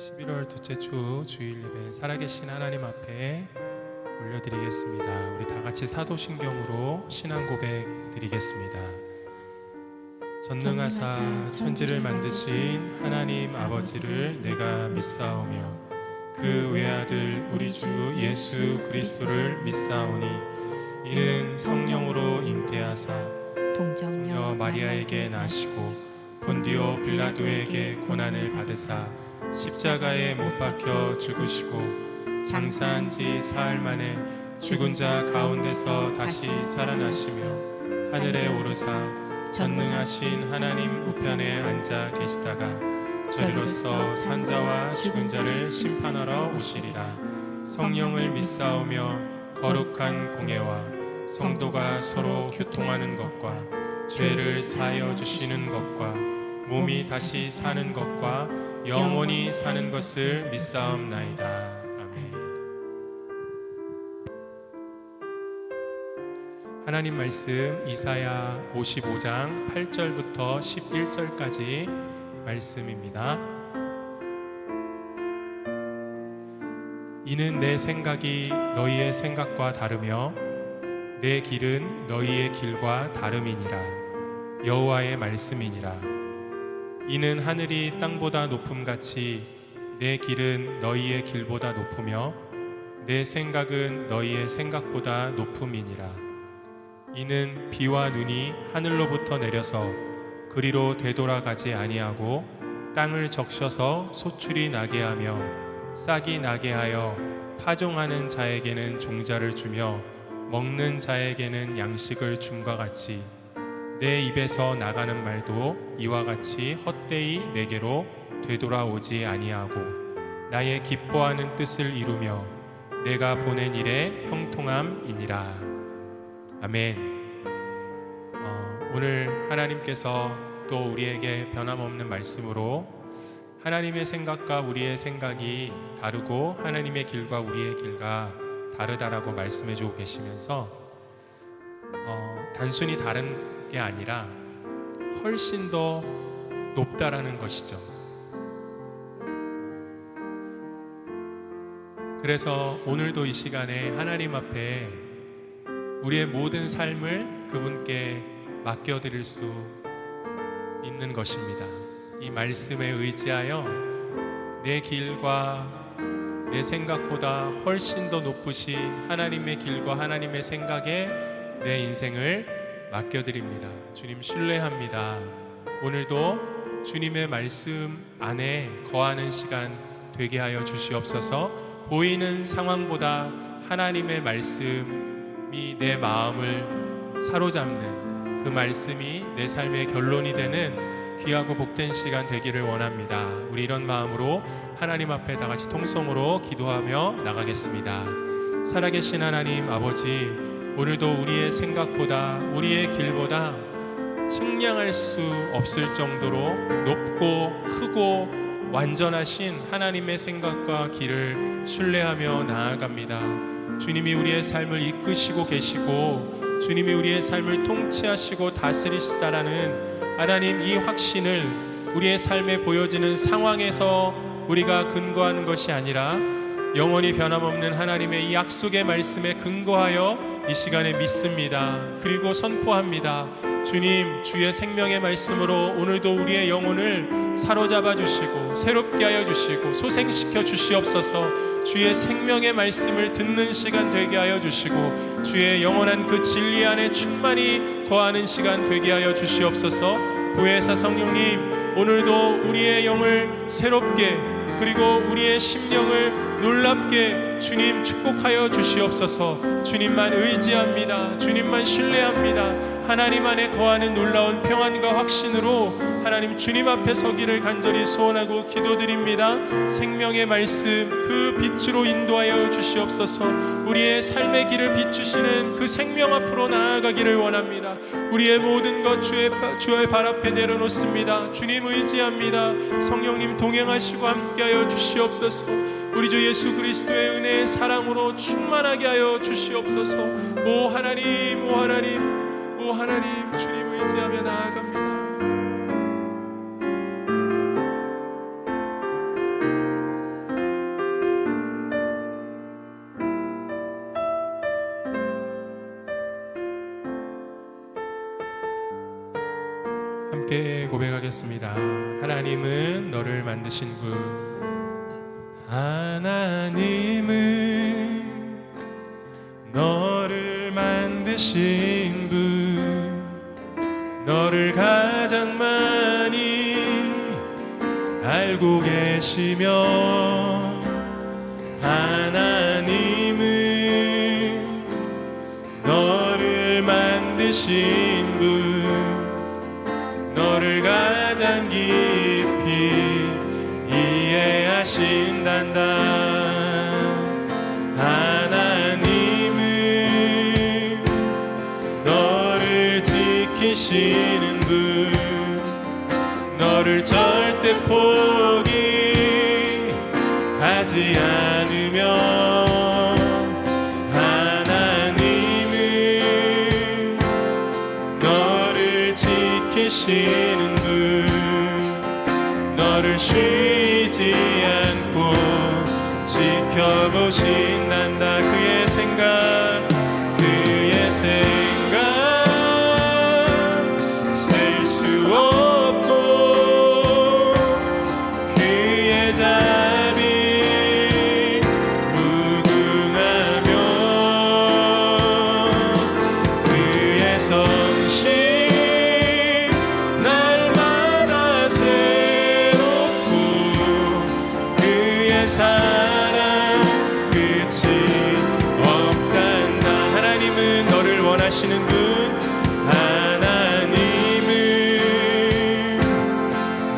11월 둘째 주 주일 예배 살아계신 하나님 앞에 올려드리겠습니다. 우리 다 같이 사도신경으로 신앙 고백 드리겠습니다. 전능하사 천지를 만드신 하나님 아버지를 내가 믿사오며 그 외아들 우리 주 예수 그리스도를 믿사오니 이는 성령으로 잉태하사 동정녀 마리아에게 나시고 본디오 빌라도에게 고난을 받으사 십자가에 못 박혀 죽으시고 장사한 지 사흘 만에 죽은 자 가운데서 다시 살아나시며 하늘에 오르사 전능하신 하나님 우편에 앉아 계시다가 저리로서 산자와 죽은 자를 심판하러 오시리라. 성령을 믿사오며 거룩한 공예와 성도가 서로 교통하는 것과 죄를 사하여 주시는 것과 몸이 다시 사는 것과 영원히 사는 것을 믿사옵나이다. 아멘. 하나님 말씀 이사야 55장 8절부터 11절까지 말씀입니다. 이는 내 생각이 너희의 생각과 다르며 내 길은 너희의 길과 다름이니라. 여호와의 말씀이니라. 이는 하늘이 땅보다 높음같이 내 길은 너희의 길보다 높으며 내 생각은 너희의 생각보다 높음이니라. 이는 비와 눈이 하늘로부터 내려서 그리로 되돌아가지 아니하고 땅을 적셔서 소출이 나게 하며 싹이 나게 하여 파종하는 자에게는 종자를 주며 먹는 자에게는 양식을 줌과 같이 내 입에서 나가는 말도 이와 같이 헛되이 내게로 되돌아오지 아니하고 나의 기뻐하는 뜻을 이루며 내가 보낸 일에 형통함이니라. 아멘. 오늘 하나님께서 또 우리에게 변함없는 말씀으로 하나님의 생각과 우리의 생각이 다르고 하나님의 길과 우리의 길과 다르다라고 말씀해 주고 계시면서 단순히 다른 게 아니라 훨씬 더 높다라는 것이죠. 그래서 오늘도 이 시간에 하나님 앞에 우리의 모든 삶을 그분께 맡겨드릴 수 있는 것입니다. 이 말씀에 의지하여 내 길과 내 생각보다 훨씬 더 높으신 하나님의 길과 하나님의 생각에 내 인생을 맡겨드립니다. 주님 신뢰합니다. 오늘도 주님의 말씀 안에 거하는 시간 되게 하여 주시옵소서. 보이는 상황보다 하나님의 말씀이 내 마음을 사로잡는 그 말씀이 내 삶의 결론이 되는 귀하고 복된 시간 되기를 원합니다. 우리 이런 마음으로 하나님 앞에 다 같이 통성으로 기도하며 나가겠습니다. 살아계신 하나님 아버지, 오늘도 우리의 생각보다 우리의 길보다 측량할 수 없을 정도로 높고 크고 완전하신 하나님의 생각과 길을 신뢰하며 나아갑니다. 주님이 우리의 삶을 이끄시고 계시고 주님이 우리의 삶을 통치하시고 다스리시다라는 하나님 이 확신을 우리의 삶에 보여지는 상황에서 우리가 근거하는 것이 아니라 영원히 변함없는 하나님의 이 약속의 말씀에 근거하여 이 시간에 믿습니다. 그리고 선포합니다. 주님, 주의 생명의 말씀으로 오늘도 우리의 영혼을 사로잡아 주시고 새롭게 하여 주시고 소생시켜 주시옵소서. 주의 생명의 말씀을 듣는 시간 되게 하여 주시고 주의 영원한 그 진리 안에 충만히 거하는 시간 되게 하여 주시옵소서. 보혜사 성령님, 오늘도 우리의 영을 새롭게 그리고 우리의 심령을 놀랍게 주님 축복하여 주시옵소서. 주님만 의지합니다. 주님만 신뢰합니다. 하나님 안에 거하는 놀라운 평안과 확신으로 하나님 주님 앞에 서기를 간절히 소원하고 기도드립니다. 생명의 말씀 그 빛으로 인도하여 주시옵소서. 우리의 삶의 길을 비추시는 그 생명 앞으로 나아가기를 원합니다. 우리의 모든 것 주의 발 앞에 내려놓습니다. 주님 의지합니다. 성령님 동행하시고 함께하여 주시옵소서. 우리 주 예수 그리스도의 은혜의 사랑으로 충만하게 하여 주시옵소서. 오 하나님, 오 하나님, 오 하나님, 주님 의지하며 나아갑니다. 함께 고백하겠습니다. 하나님은 너를 만드신 분, 하나님은 너를 만드신 분, 너를 가장 많이 알고 계시며, 하나님은 너를 만드신 분, 너를 가장 깊이 이해하신단다. 하나님은 너를 지키시는 분, 너를 절대 포기하지 않으며, 하나님은 너를 지키시는 분, 너를 쉬지 않고 지켜보신단다. 그의 생각, 그의 생각 셀 수 없고, 그의 자비 무궁하며, 그의 성실 날마다 새롭고, 그의 사랑 끝이 없단다. 하나님은 너를 원하시는 분, 하나님은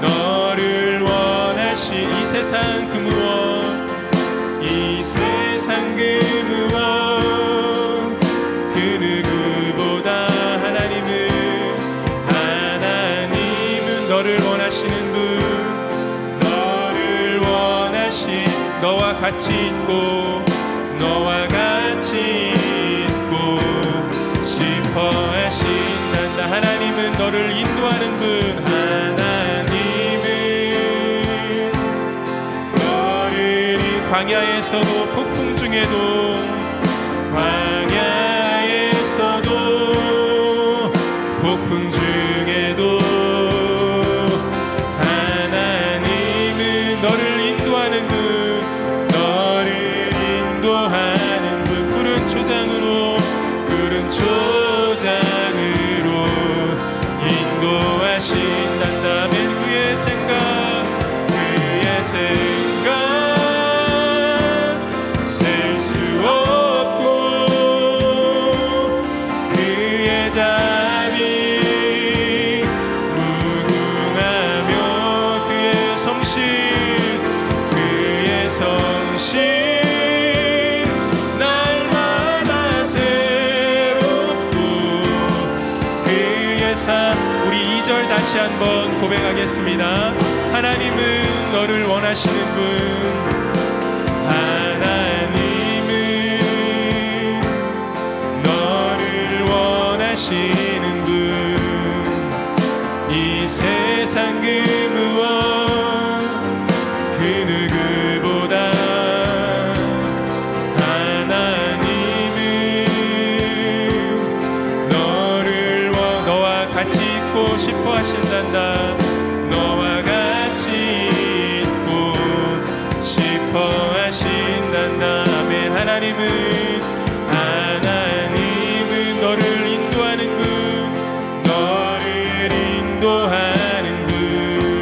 너를 원하시. 이 세상 그 무엇, 이 세상 그 무엇 그 누구보다 하나님은 너를 원하시는 분, 너를 원하시. 너와 같이 있고, 너와 같이 있고 싶어 하신단다. 하나님은 너를 인도하는 분, 하나님은 너를 광야에서도 폭풍 중에도, 광야에서도 폭풍 중에도 하나님은 너를 인도하는 분, 너를 인도하는 분. 푸른 초장으로, 푸른 초장으로 인도하신단다. 맨 그의 생각, 그의 생각 셀 수 없고, 그의 자비 무궁하며, 그의 성실, 그의 성실 날마다 새롭고, 그의 우리 2절 다시 한번 고백하겠습니다. 하나님은 너를 원하시는 분, 하나님은 너를 원하시는 분, 이 세상 그 무엇 그 누구보다 하나님은 너를 너와 같이 있고 싶어 하신단다. 너와 같이 있고 싶어 하신단다. 아멘. 하나님은 너를 인도하는 분, 너를 인도하는 분,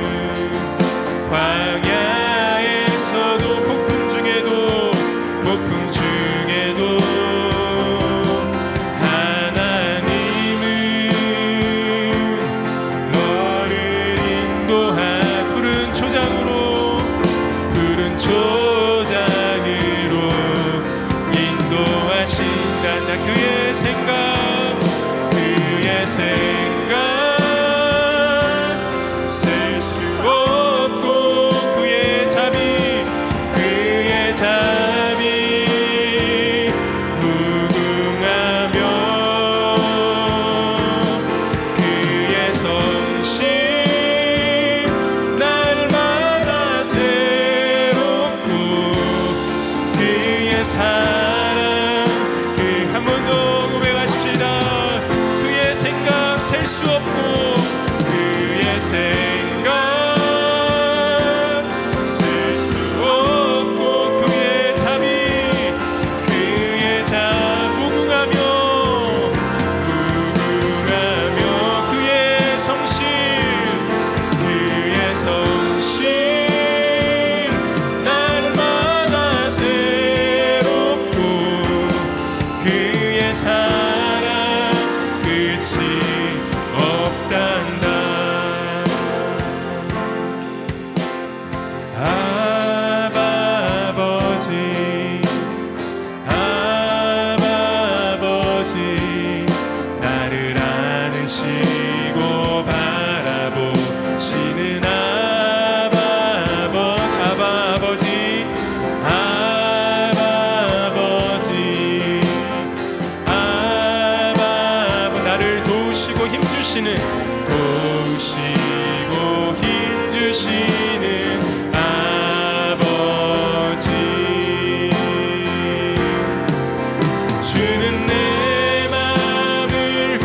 생각 셀 수 없고 그의 자비 그의 자 무궁하며 그의 성실 날마다 새롭고 그의 사랑 끝이 없단다. 아버지 나를 안으시고 바라보시는 나를 도우시고 힘주시는 아버지. 주는 내 마음을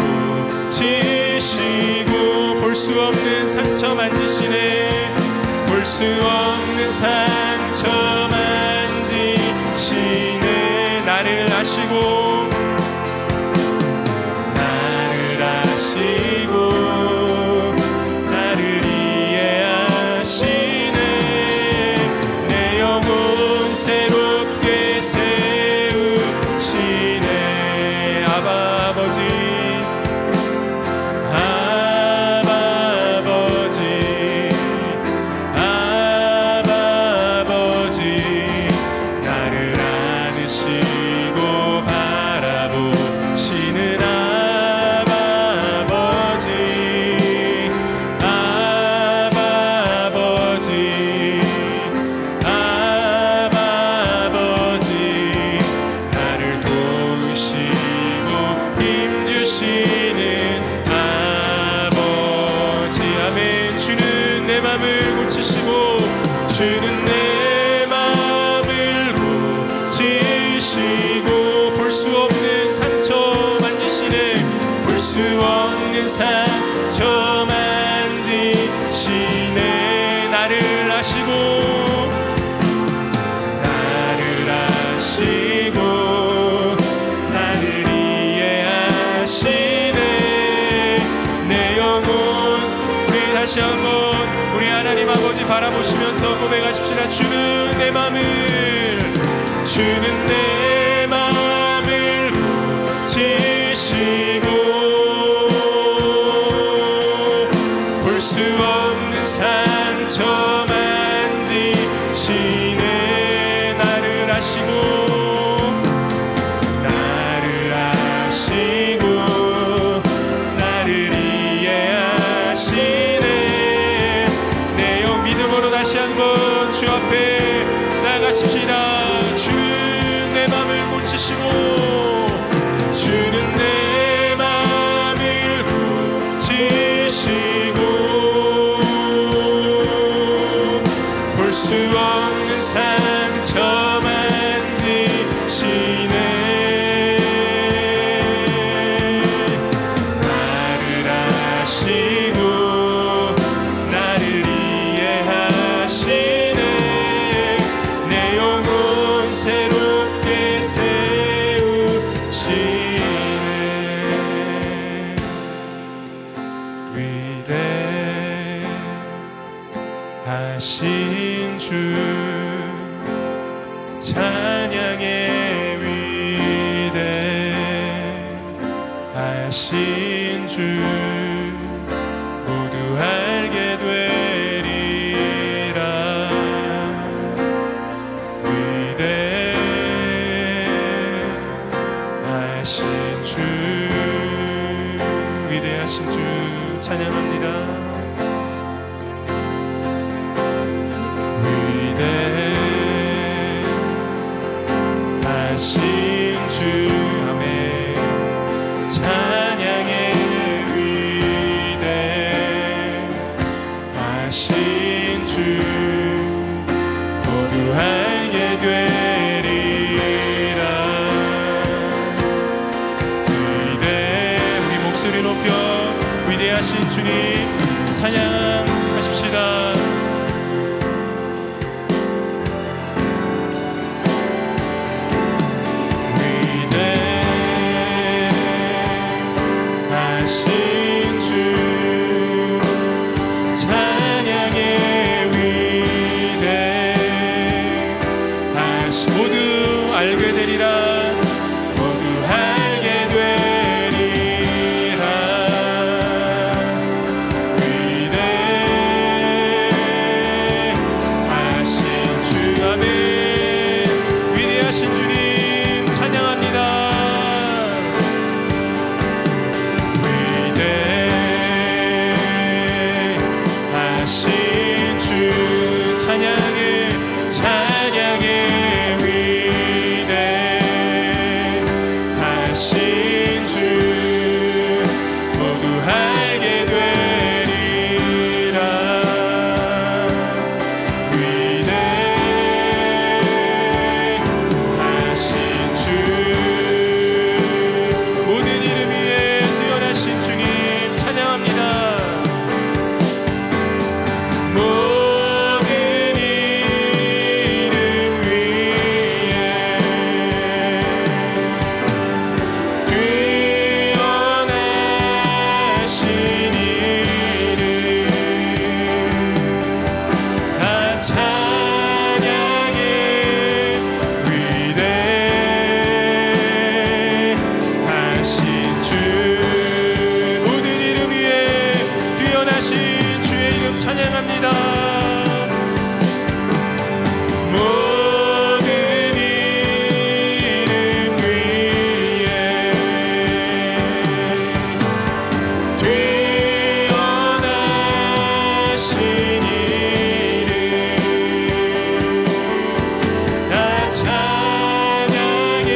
고치시고 볼 수 없는 상처 만지시네. 볼 수 없는 상처 만지시네. 나를 아시고 나를 이해하시네. 내 영혼 새롭게 세우시네. 아버지 나를 안으시고 바라보시는 나를 도우시고 힘주시는 아버지. 아멘. 주는 내 맘을 고치시고 주는 내 맘을 고치시고 볼 수 없는 상처 만지시네. 볼 수 없는 상처 만지시네. 나를 아시고 나를 이해하시네. 내 영혼 우리 다시 한번 우리 하나님 아버지 바라보시면서 고백하십시다. 주는 내 맘을 고치시고 볼 수 없는 상처 만지시네. 나를 아시고 나를 이해하시네. 내 영 믿음으로 다시 한번 주 앞에 나가십시다. 주는 내 맘을 고치시고 주는 내 맘을 고치시고 볼 수 없는 상처 만지시네. 나를 아시고 나를 이해하시네. 내 영혼 새롭게 세우시네. 위대하신 주 찬양의 위대하신 주 모두 알게 되리라. 위대하신 주 위대하신 주 찬양합니다. 위대하신 주 아멘. 찬양의 위대하신 주 모두 알게 되리라. 우리 목소리 높여 위대하신 주님 찬양 찬양의 위대하신 주 모든 이름 위에 뛰어나신 주의 이름 찬양합니다. 모든 이름 위에 뛰어나신 이름 다 찬양의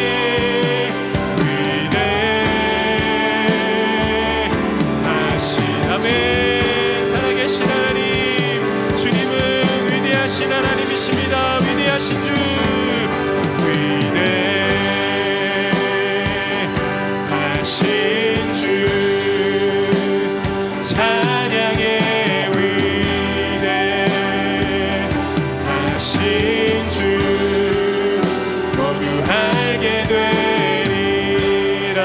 위대하신 아멘. 살아계신 하나님 주님은 위대하신 하나님이십니다. 위대하신 주 위대하신 주 찬양의 위대하신 주 모두 알게 되리라.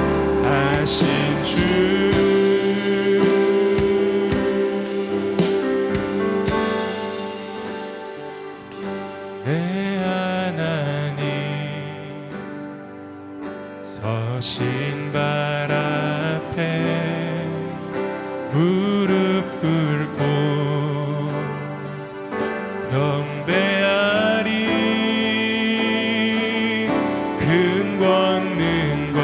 위대하신 주 내 하나님 서신 발 앞에 무릎 꿇고 경배하리. 큰 권능과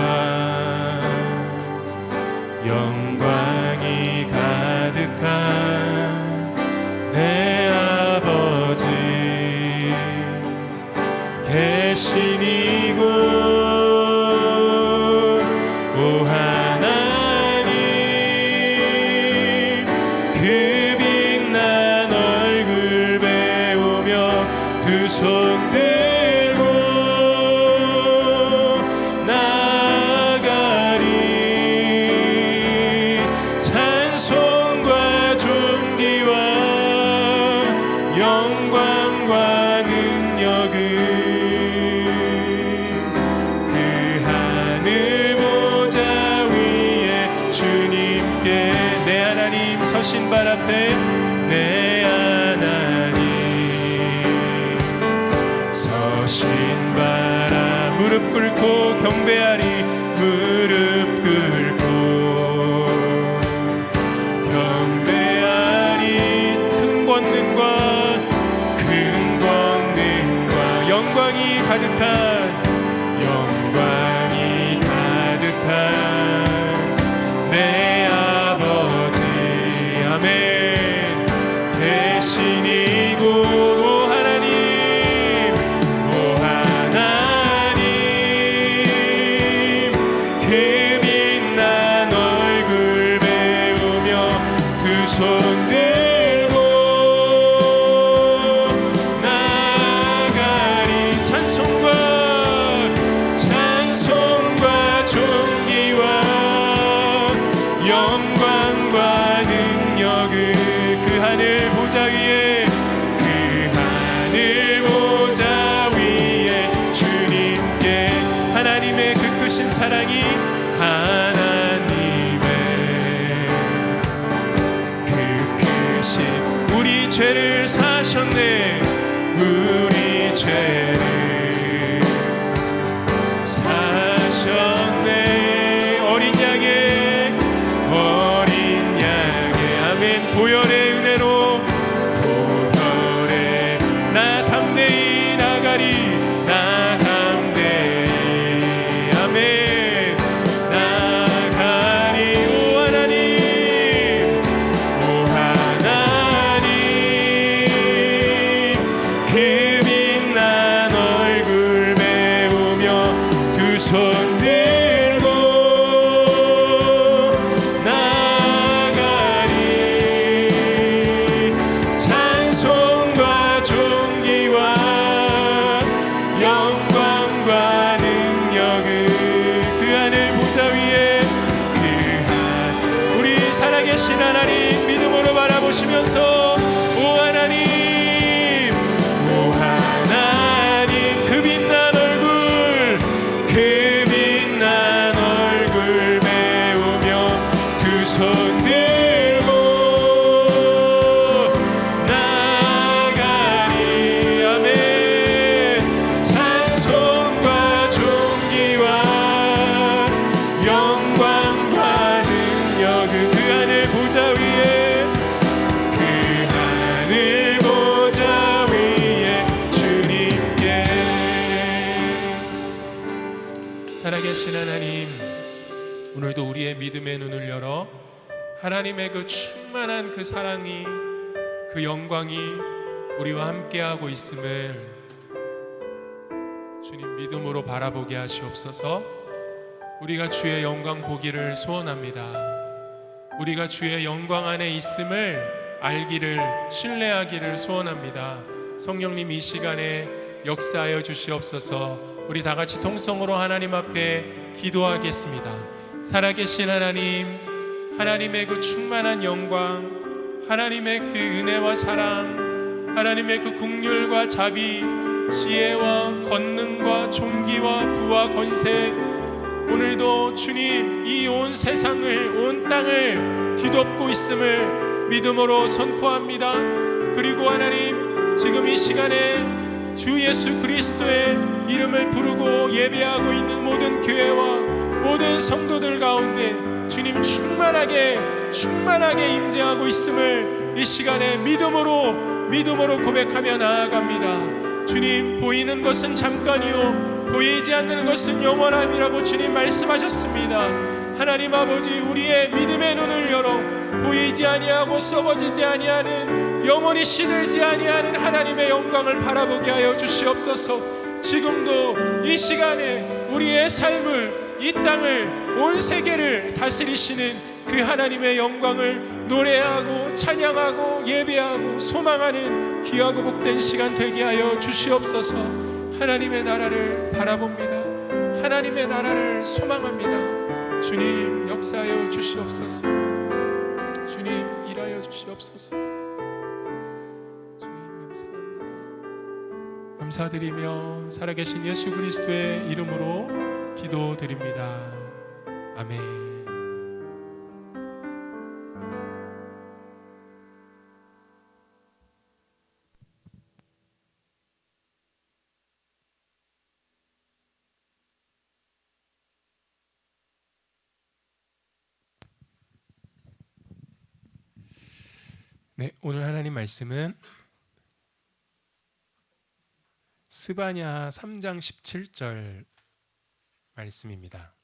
영광이 가득한 내 아버지 계신 이곳 오 하나님 그 빛난 얼굴 배우며 두 손 들고 나아가리. 찬송과 존귀와 영광과 능력을 그 하늘 보좌 위에 주님께 내 하나님 서신 발 앞에 내 하나님 서신 발 앞 무릎 꿇고 경배하리. 무릎 꿇고 경배하리. 큰 권능과 영광이 가득한 내 아버지 아멘 계신 이곳 오 하나님 그 빛난 얼굴 배우며 두 손 들고 나아가리. 찬송과 존귀와 영광과 능력을 그 하늘 보좌 위에 주님께 하나님의 그 크신 사랑이 하나님의 그 크신 우리 죄를 사셨네. 우리 죄를 사셨네. 어린 양의 아멘. 보혈의 은혜로 나 담대히 나가리. 나 담대히 아멘 나가리. 오 하나님 그 빛난 얼굴 배우며 두 손 들고 나가리. 찬송과 존귀와 영광과 능력을 그 하늘 보좌 위에 우리 살아계신 하나님 믿음으로 바라보시면서 오 하나님 그 빛난 얼굴 배우며 두 손 하나님, 오늘도 우리의 믿음의 눈을 열어 하나님의 그 충만한 그 사랑이, 그 영광이 우리와 함께하고 있음을 주님 믿음으로 바라보게 하시옵소서. 우리가 주의 영광 보기를 소원합니다. 우리가 주의 영광 안에 있음을 알기를, 신뢰하기를 소원합니다. 성령님, 이 시간에 역사하여 주시옵소서. 우리 다 같이 통성으로 하나님 앞에 기도하겠습니다. 살아계신 하나님, 하나님의 그 충만한 영광, 하나님의 그 은혜와 사랑, 하나님의 그 긍휼과 자비, 지혜와 권능과 존귀와 부와 권세, 오늘도 주님 이 온 세상을, 온 땅을 뒤덮고 있음을 믿음으로 선포합니다. 그리고 하나님, 지금 이 시간에 주 예수 그리스도의 이름을 부르고 예배하고 있는 모든 교회와 모든 성도들 가운데 주님 충만하게 임재하고 있음을 이 시간에 믿음으로 고백하며 나아갑니다. 주님, 보이는 것은 잠깐이요 보이지 않는 것은 영원함이라고 주님 말씀하셨습니다. 하나님 아버지, 우리의 믿음의 눈을 열어 보이지 아니하고 썩어지지 아니하는, 영원히 시들지 아니하는 하나님의 영광을 바라보게 하여 주시옵소서. 지금도 이 시간에 우리의 삶을, 이 땅을, 온 세계를 다스리시는 그 하나님의 영광을 노래하고 찬양하고 예배하고 소망하는 귀하고 복된 시간 되게 하여 주시옵소서. 하나님의 나라를 바라봅니다. 하나님의 나라를 소망합니다. 주님, 역사하여 주시옵소서. 주님, 일하여 주시옵소서. 주님, 감사합니다. 감사드리며 살아계신 예수 그리스도의 이름으로 기도드립니다. 아멘. 네, 오늘 하나님 말씀은 스바냐 3장 17절 말씀입니다.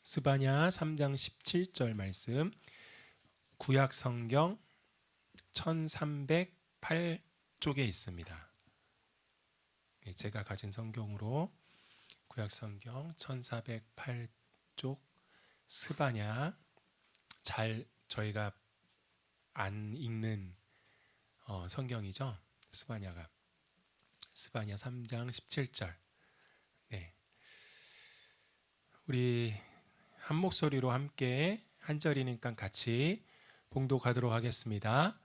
스바냐 3장 17절 말씀, 구약 성경 1308쪽에 있습니다. 제가 가진 성경으로 구약 성경 1408쪽 스바냐, 잘 저희가 안 읽는 성경이죠. 스바냐 3장 17절. 네, 우리 한 목소리로 함께 한 절이니까 같이 봉독하도록 하겠습니다.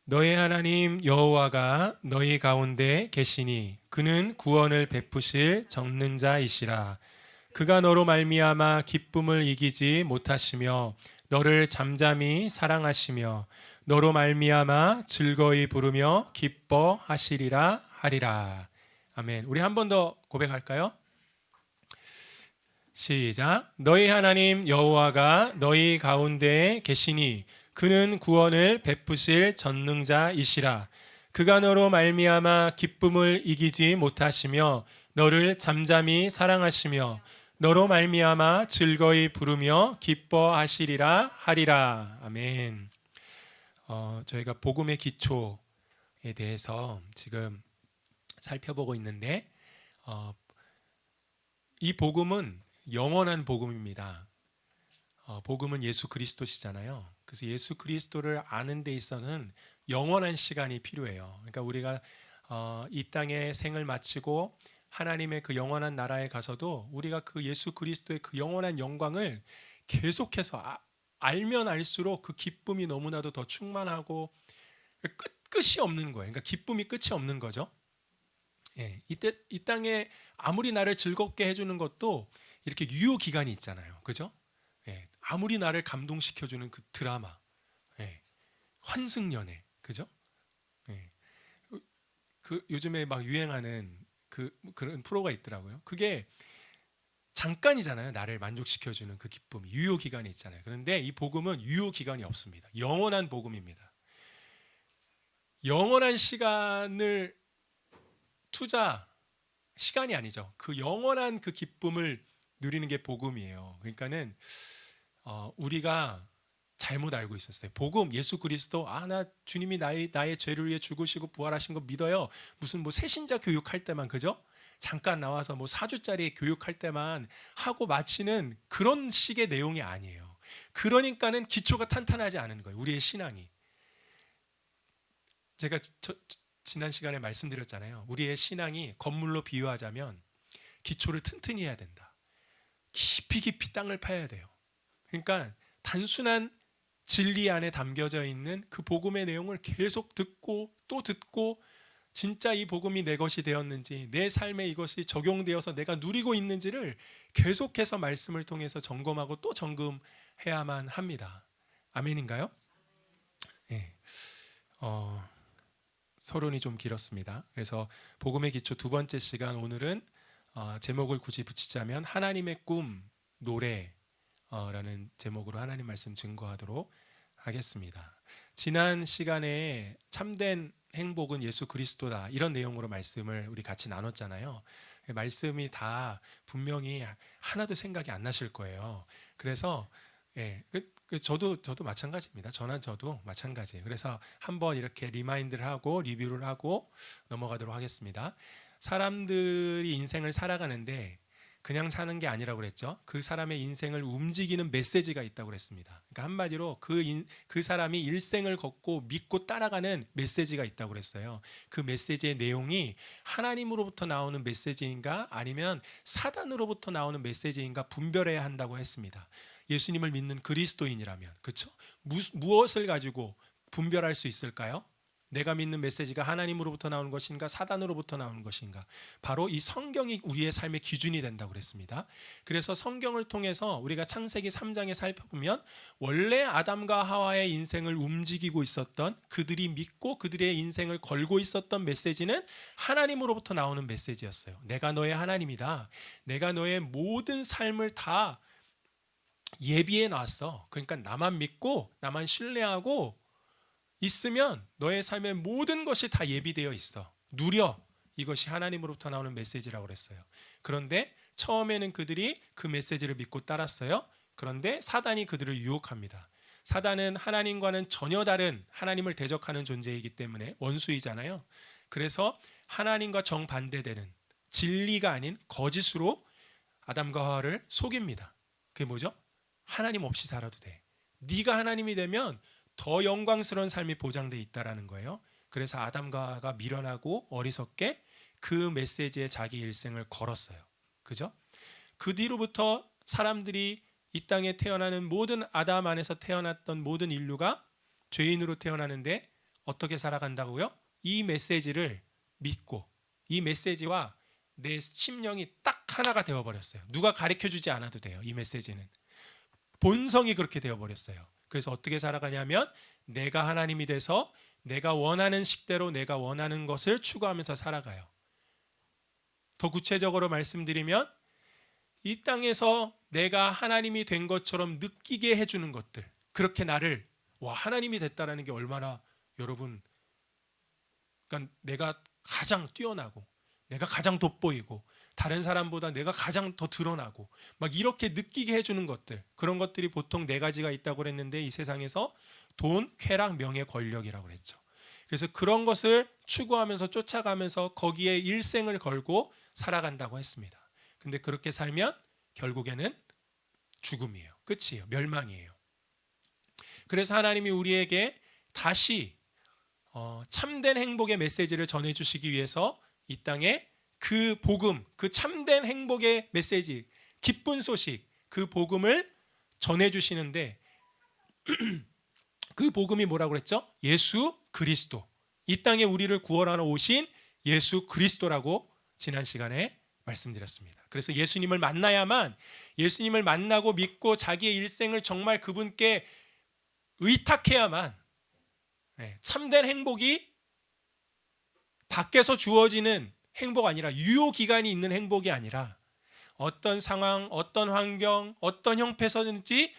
너의 하나님 여호와가 너희 가운데 계시니 그는 구원을 베푸실 적는 자이시라. 그가 너로 말미암아 기쁨을 이기지 못하시며 너를 잠잠히 사랑하시며 너로 말미암아 즐거이 부르며 기뻐하시리라 하리라. 아멘. 우리 한 번 더 고백할까요? 시작. 너희 하나님 여호와가 너희 가운데 계시니 그는 구원을 베푸실 전능자이시라. 그가 너로 말미암아 기쁨을 이기지 못하시며 너를 잠잠히 사랑하시며 너로 말미암아 즐거이 부르며 기뻐하시리라 하리라. 아멘. 저희가 복음의 기초에 대해서 지금 살펴보고 있는데, 이 복음은 영원한 복음입니다. 복음은 예수 그리스도시잖아요. 그래서 예수 그리스도를 아는 데 있어서는 영원한 시간이 필요해요. 그러니까 우리가 이 땅에 생을 마치고 하나님의 그 영원한 나라에 가서도 우리가 그 예수 그리스도의 그 영원한 영광을 계속해서 알면 알수록 그 기쁨이 너무나도 더 충만하고 끝이 없는 거예요. 그러니까 기쁨이 끝이 없는 거죠. 예, 이 땅에 아무리 나를 즐겁게 해주는 것도 이렇게 유효 기간이 있잖아요. 그죠? 예, 아무리 나를 감동시켜주는 그 드라마, 예, 환승연애, 그죠? 예, 그 요즘에 막 유행하는 그런 프로가 있더라고요. 그게 잠깐이잖아요. 나를 만족시켜주는 그 기쁨, 유효 기간이 있잖아요. 그런데 이 복음은 유효 기간이 없습니다. 영원한 복음입니다. 영원한 시간을 시간이 아니죠. 그 영원한 그 기쁨을 누리는 게 복음이에요. 그러니까는 우리가 잘못 알고 있었어요. 복음, 예수 그리스도, 나 주님이 나의 죄를 위해 죽으시고 부활하신 거 믿어요. 무슨 뭐 새신자 교육할 때만, 그죠? 잠깐 나와서 뭐 4주짜리 교육할 때만 하고 마치는 그런 식의 내용이 아니에요. 그러니까는 기초가 탄탄하지 않은 거예요. 우리의 신앙이. 제가 지난 시간에 말씀드렸잖아요. 우리의 신앙이 건물로 비유하자면 기초를 튼튼히 해야 된다. 깊이 깊이 땅을 파야 돼요. 그러니까 단순한 진리 안에 담겨져 있는 그 복음의 내용을 계속 듣고 또 듣고, 진짜 이 복음이 내 것이 되었는지, 내 삶에 이것이 적용되어서 내가 누리고 있는지를 계속해서 말씀을 통해서 점검하고 또 점검해야만 합니다. 아멘인가요? 네. 서론이 좀 길었습니다. 그래서 복음의 기초 두 번째 시간, 오늘은 제목을 굳이 붙이자면 하나님의 꿈 노래라는 제목으로 하나님 말씀 증거하도록 하겠습니다. 지난 시간에 참된 행복은 예수 그리스도다, 이런 내용으로 말씀을 우리 같이 나눴잖아요. 말씀이 다 분명히 하나도 생각이 안 나실 거예요. 그래서 저도 마찬가지입니다. 저도 마찬가지예요. 그래서 한번 이렇게 리마인드를 하고 리뷰를 하고 넘어가도록 하겠습니다. 사람들이 인생을 살아가는데 그냥 사는 게 아니라고 그랬죠. 그 사람의 인생을 움직이는 메시지가 있다고 그랬습니다. 그러니까 한마디로 그 사람이 일생을 걷고 믿고 따라가는 메시지가 있다고 그랬어요. 그 메시지의 내용이 하나님으로부터 나오는 메시지인가 아니면 사단으로부터 나오는 메시지인가 분별해야 한다고 했습니다. 예수님을 믿는 그리스도인이라면, 그렇죠? 무엇을 가지고 분별할 수 있을까요? 내가 믿는 메시지가 하나님으로부터 나오는 것인가 사단으로부터 나오는 것인가? 바로 이 성경이 우리의 삶의 기준이 된다고 그랬습니다. 그래서 성경을 통해서 우리가 창세기 3장에 살펴보면 원래 아담과 하와의 인생을 움직이고 있었던, 그들이 믿고 그들의 인생을 걸고 있었던 메시지는 하나님으로부터 나오는 메시지였어요. 내가 너의 하나님이다. 내가 너의 모든 삶을 다 예비해 놨어. 그러니까 나만 믿고 나만 신뢰하고 있으면 너의 삶의 모든 것이 다 예비되어 있어. 누려. 이것이 하나님으로부터 나오는 메시지라고 그랬어요. 그런데 처음에는 그들이 그 메시지를 믿고 따랐어요. 그런데 사단이 그들을 유혹합니다. 사단은 하나님과는 전혀 다른, 하나님을 대적하는 존재이기 때문에 원수이잖아요. 그래서 하나님과 정반대되는 진리가 아닌 거짓으로 아담과 하와를 속입니다. 그게 뭐죠? 하나님 없이 살아도 돼. 네가 하나님이 되면 더 영광스러운 삶이 보장되어 있다라는 거예요. 그래서 아담과 하와가 미련하고 어리석게 그 메시지에 자기 일생을 걸었어요. 그죠? 그 뒤로부터 사람들이 이 땅에 태어나는 모든 아담 안에서 태어났던 모든 인류가 죄인으로 태어나는데 어떻게 살아간다고요? 이 메시지를 믿고 이 메시지와 내 심령이 딱 하나가 되어버렸어요. 누가 가르쳐주지 않아도 돼요. 이 메시지는 본성이 그렇게 되어버렸어요. 그래서 어떻게 살아가냐면 내가 하나님이 돼서 내가 원하는 식대로 내가 원하는 것을 추구하면서 살아가요. 더 구체적으로 말씀드리면 이 땅에서 내가 하나님이 된 것처럼 느끼게 해주는 것들, 그렇게 나를 하나님이 됐다라는 게 얼마나, 여러분, 그러니까 내가 가장 뛰어나고 내가 가장 돋보이고 다른 사람보다 내가 가장 더 드러나고 막 이렇게 느끼게 해주는 것들, 그런 것들이 보통 네 가지가 있다고 그랬는데 이 세상에서 돈, 쾌락, 명예, 권력이라고 그랬죠. 그래서 그런 것을 추구하면서 쫓아가면서 거기에 일생을 걸고 살아간다고 했습니다. 근데 그렇게 살면 결국에는 죽음이에요. 끝이에요. 멸망이에요. 그래서 하나님이 우리에게 다시 참된 행복의 메시지를 전해주시기 위해서 이 땅에 그 복음, 그 참된 행복의 메시지, 기쁜 소식, 그 복음을 전해주시는데 그 복음이 뭐라고 그랬죠? 예수 그리스도. 이 땅에 우리를 구원하러 오신 예수 그리스도라고 지난 시간에 말씀드렸습니다. 그래서 예수님을 만나야만, 예수님을 만나고 믿고 자기의 일생을 정말 그분께 의탁해야만 참된 행복이 밖에서 주어지는 행복 아니라, 유효 기간이 있는 행복이 아니라 어떤 상황, 어떤 환경, 어떤 형태서든지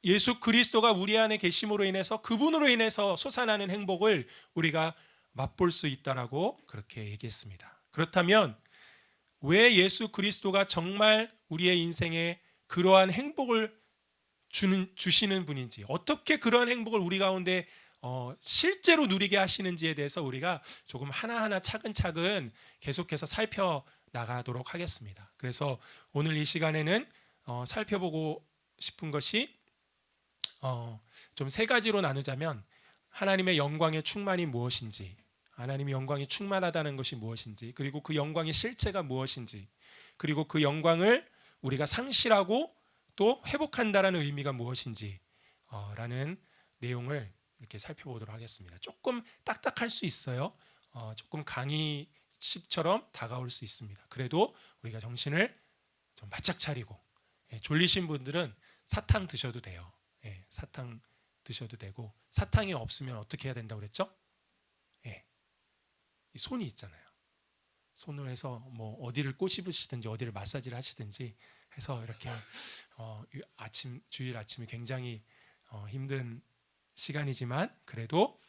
예수 그리스도가 우리 안에 계심으로 인해서 그분으로 인해서 솟아나는 행복을 우리가 맛볼 수 있다라고 그렇게 얘기했습니다. 그렇다면 왜 예수 그리스도가 정말 우리의 인생에 그러한 행복을 주시는 분인지, 어떻게 그러한 행복을 우리 가운데 실제로 누리게 하시는지에 대해서 우리가 조금 하나하나 차근차근 계속해서 살펴나가도록 하겠습니다. 그래서 오늘 이 시간에는 살펴보고 싶은 것이 좀 세 가지로 나누자면, 하나님의 영광의 충만이 무엇인지, 하나님의 영광이 충만하다는 것이 무엇인지, 그리고 그 영광의 실체가 무엇인지, 그리고 그 영광을 우리가 상실하고 또 회복한다라는 의미가 무엇인지 라는 내용을 이렇게 살펴보도록 하겠습니다. 조금 딱딱할 수 있어요. 조금 강의식처럼 다가올 수 있습니다. 그래도 우리가 정신을 좀 바짝 차리고, 졸리신 분들은 사탕 드셔도 돼요. 사탕 드셔도 되고, 사탕이 없으면 어떻게 해야 된다고 그랬죠? 이 손이 있잖아요. 손으로 해서 뭐 어디를 꼬집으시든지 어디를 마사지를 하시든지 해서 이렇게 주일 아침이 굉장히 힘든 시간이지만 그래도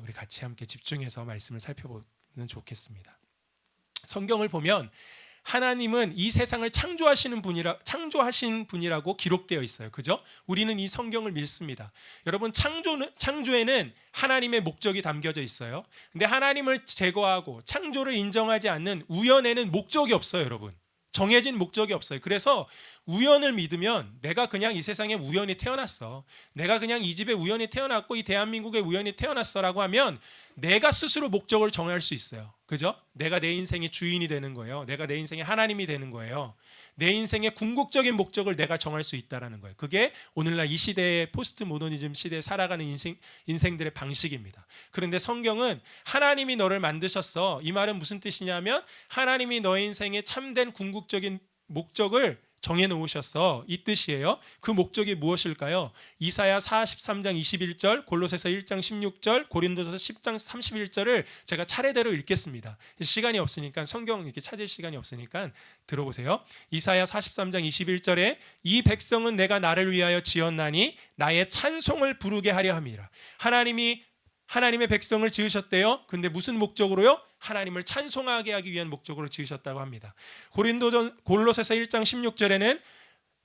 우리 같이 함께 집중해서 말씀을 살펴보면 좋겠습니다. 성경을 보면 하나님은 이 세상을 창조하신 분이라고 기록되어 있어요. 그죠? 우리는 이 성경을 믿습니다. 여러분, 창조에는 하나님의 목적이 담겨져 있어요. 근데 하나님을 제거하고 창조를 인정하지 않는 우연에는 목적이 없어요, 여러분. 정해진 목적이 없어요. 그래서 우연을 믿으면 내가 그냥 이 세상에 우연히 태어났어, 내가 그냥 이 집에 우연히 태어났고 이 대한민국에 우연히 태어났어라고 하면 내가 스스로 목적을 정할 수 있어요. 그죠? 내가 내 인생의 주인이 되는 거예요. 내가 내 인생의 하나님이 되는 거예요. 내 인생의 궁극적인 목적을 내가 정할 수 있다는 거예요. 그게 오늘날 이 시대의 포스트 모더니즘 시대에 살아가는 인생들의 방식입니다. 그런데 성경은 하나님이 너를 만드셨어, 이 말은 무슨 뜻이냐면 하나님이 너의 인생의 참된 궁극적인 목적을 정해놓으셨어, 이 뜻이에요. 그 목적이 무엇일까요? 이사야 43장 21절, 골로새서 1장 16절, 고린도서 10장 31절을 제가 차례대로 읽겠습니다. 시간이 없으니까, 성경 이렇게 찾을 시간이 없으니까 들어보세요. 이사야 43장 21절에 이 백성은 내가 나를 위하여 지었나니 나의 찬송을 부르게 하려 함이라. 하나님의 백성을 지으셨대요. 근데 무슨 목적으로요? 하나님을 찬송하게 하기 위한 목적으로 지으셨다고 합니다. 골로새서 1장 16절에는